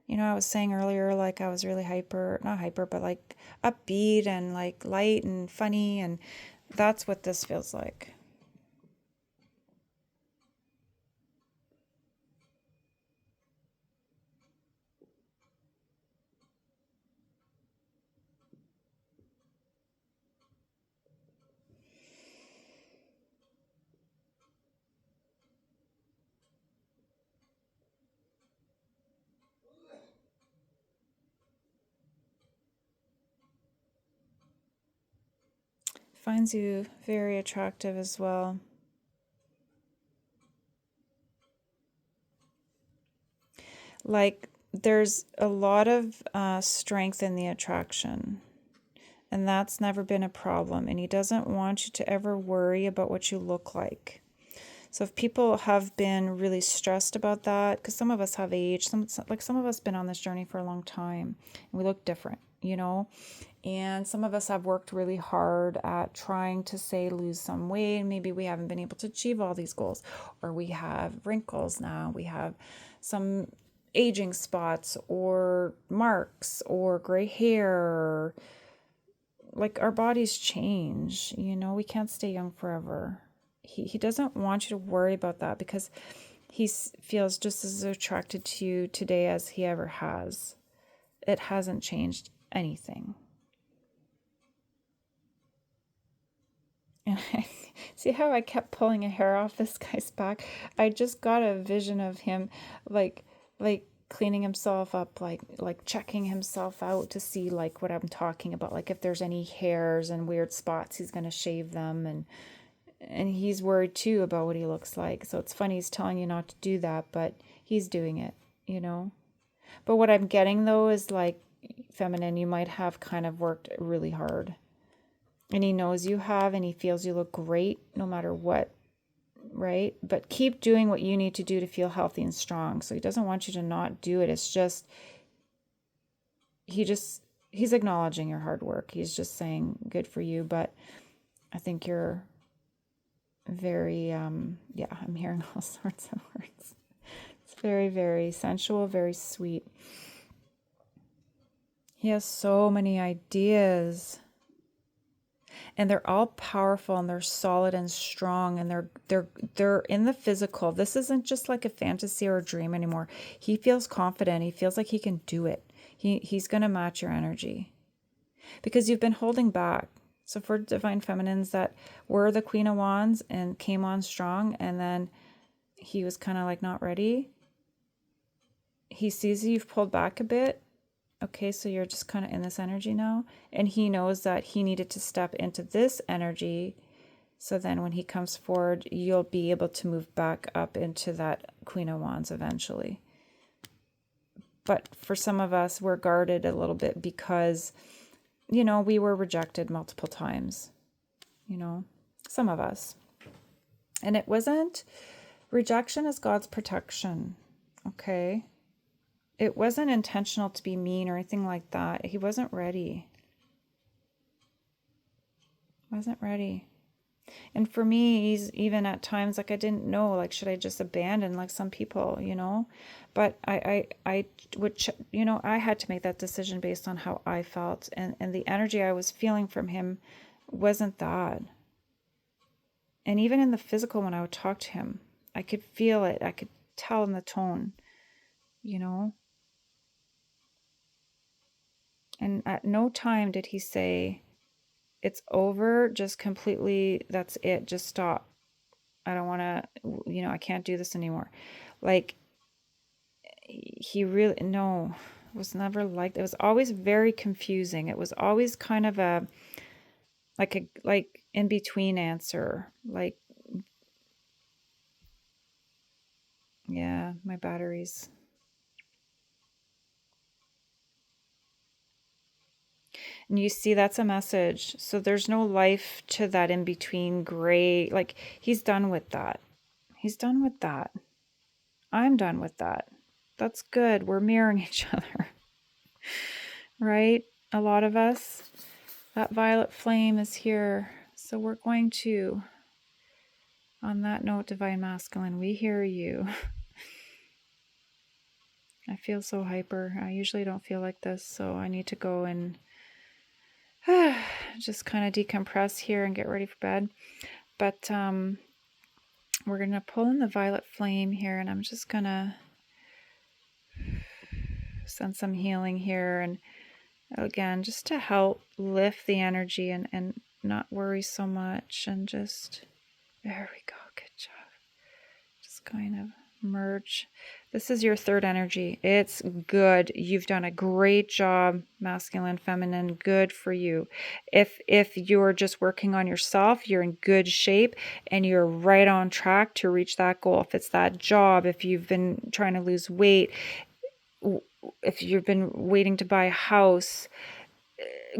You know, I was saying earlier, like I was really not hyper, but like upbeat and like light and funny. And that's what this feels like. Finds you very attractive as well. Like there's a lot of strength in the attraction, and that's never been a problem. And he doesn't want you to ever worry about what you look like. So if people have been really stressed about that, because some of us have aged, some of us been on this journey for a long time, and we look different, you know. And some of us have worked really hard at trying to say lose some weight, and maybe we haven't been able to achieve all these goals, or we have wrinkles now, we have some aging spots or marks or gray hair. Like our bodies change, you know, we can't stay young forever. He doesn't want you to worry about that because he feels just as attracted to you today as he ever has. It hasn't changed anything. And I see how I kept pulling a hair off this guy's back. I just got a vision of him like cleaning himself up, like checking himself out to see like what I'm talking about, like if there's any hairs and weird spots, he's going to shave them. And he's worried too about what he looks like. So it's funny he's telling you not to do that, but he's doing it, you know. But what I'm getting though is like, feminine, you might have kind of worked really hard. And he knows you have, and he feels you look great no matter what, right? But keep doing what you need to do to feel healthy and strong. So he doesn't want you to not do it. It's just, he's acknowledging your hard work. He's just saying good for you. But I think you're very, yeah, I'm hearing all sorts of words. It's very, very sensual, very sweet. He has so many ideas. And they're all powerful and they're solid and strong, and they're in the physical. This isn't just like a fantasy or a dream anymore. He feels confident. He feels like he can do it. He's going to match your energy because you've been holding back. So for divine feminines that were the Queen of Wands and came on strong, and then he was kind of like not ready. He sees you've pulled back a bit. Okay, so you're just kind of in this energy now. And he knows that he needed to step into this energy So then when he comes forward, you'll be able to move back up into that Queen of Wands eventually. But for some of us, we're guarded a little bit because, you know, we were rejected multiple times, you know, some of us. And it wasn't, rejection is God's protection, okay? It wasn't intentional to be mean or anything like that. He wasn't ready. Wasn't ready. And for me, he's even at times like I didn't know, like, should I just abandon like some people, you know? But I would, you know, I had to make that decision based on how I felt, and the energy I was feeling from him wasn't that. And even in the physical, when I would talk to him, I could feel it. I could tell in the tone, you know? And at no time did he say, it's over, just completely, that's it, just stop. I don't want to, you know, I can't do this anymore. Like, he really, no, it was never like, it was always very confusing. It was always kind of a, like in between answer. Like, yeah, my batteries. And you see, that's a message. So there's no life to that in between gray. Like, he's done with that. He's done with that. I'm done with that. That's good. We're mirroring each other, right? A lot of us. That violet flame is here. So we're going to, on that note, Divine Masculine, we hear you. I feel so hyper. I usually don't feel like this, so I need to go and just kind of decompress here and get ready for bed. But we're going to pull in the violet flame here, and I'm just going to send some healing here. And again, just to help lift the energy and not worry so much. And just, there we go. Good job. Just kind of merge. This is your third energy. It's good. You've done a great job, masculine, feminine. Good for you. If you're just working on yourself, you're in good shape and you're right on track to reach that goal. If it's that job, if you've been trying to lose weight, if you've been waiting to buy a house,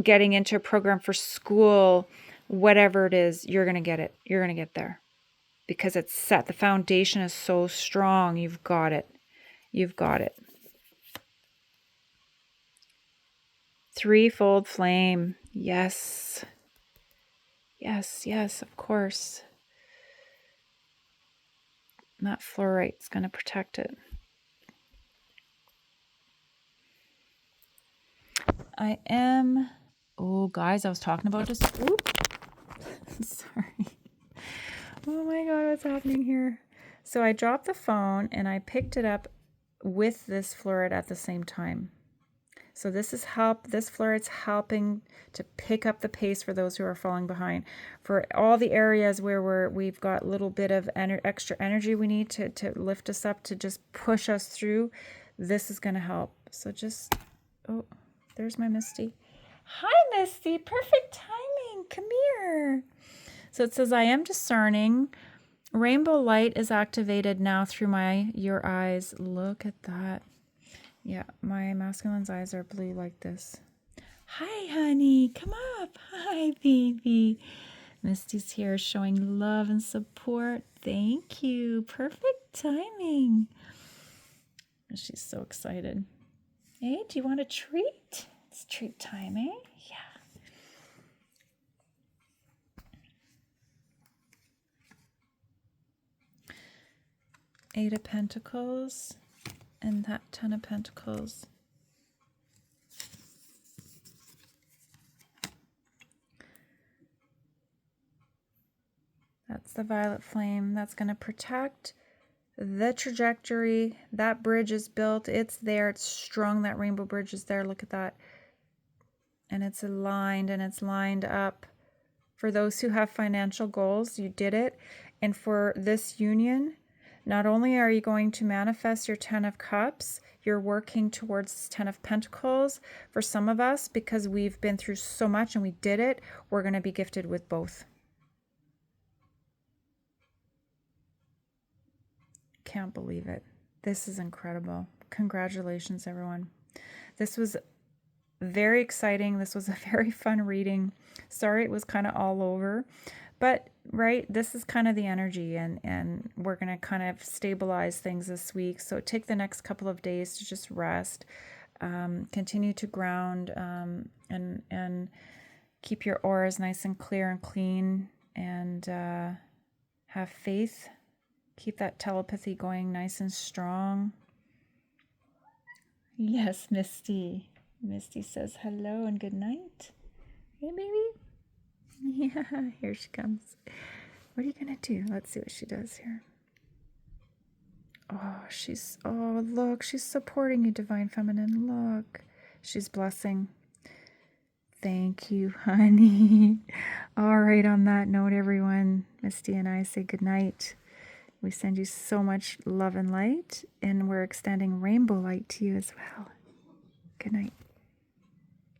getting into a program for school, whatever it is, you're going to get it. You're going to get there. Because it's set. The foundation is so strong. You've got it. You've got it. Threefold flame. Yes. Yes, yes, of course. And that fluorite's going to protect it. I am... Oh, guys, I was talking about this. Oop. Sorry. Oh my God, what's happening here? So I dropped the phone and I picked it up with this fluorite at the same time. So this fluorite's helping to pick up the pace for those who are falling behind. For all the areas where we've got a little bit of extra energy we need to lift us up, to just push us through, this is going to help. So just, oh, there's my Misty. Hi, Misty. Perfect timing. Come here. So it says, I am discerning. Rainbow light is activated now through your eyes. Look at that. Yeah, my masculine's eyes are blue like this. Hi, honey. Come up. Hi, baby. Misty's here showing love and support. Thank you. Perfect timing. She's so excited. Hey, do you want a treat? It's treat time, eh? Yeah. Eight of Pentacles and that Ten of Pentacles. That's the violet flame. That's going to protect the trajectory. That bridge is built. It's there. It's strong. That rainbow bridge is there. Look at that. And it's aligned and it's lined up. For those who have financial goals, you did it. And for this union, not only are you going to manifest your 10 of Cups, you're working towards 10 of Pentacles. For some of us, because we've been through so much and we did it, we're going to be gifted with both. can't believe it. This is incredible. Congratulations, everyone. This was very exciting. This was a very fun reading. Sorry it was kind of all over, but right, this is kind of the energy, and we're going to kind of stabilize things this week. So take the next couple of days to just rest, continue to ground, and keep your auras nice and clear and clean, and have faith. Keep that telepathy going nice and strong. Yes, Misty. Misty says hello and good night. Hey, baby. Yeah, here she comes. What are you going to do? Let's see what she does here. Oh, look, she's supporting you, Divine Feminine. Look, she's blessing. Thank you, honey. All right, on that note, everyone, Misty and I say good night. We send you so much love and light, and we're extending rainbow light to you as well. Good night.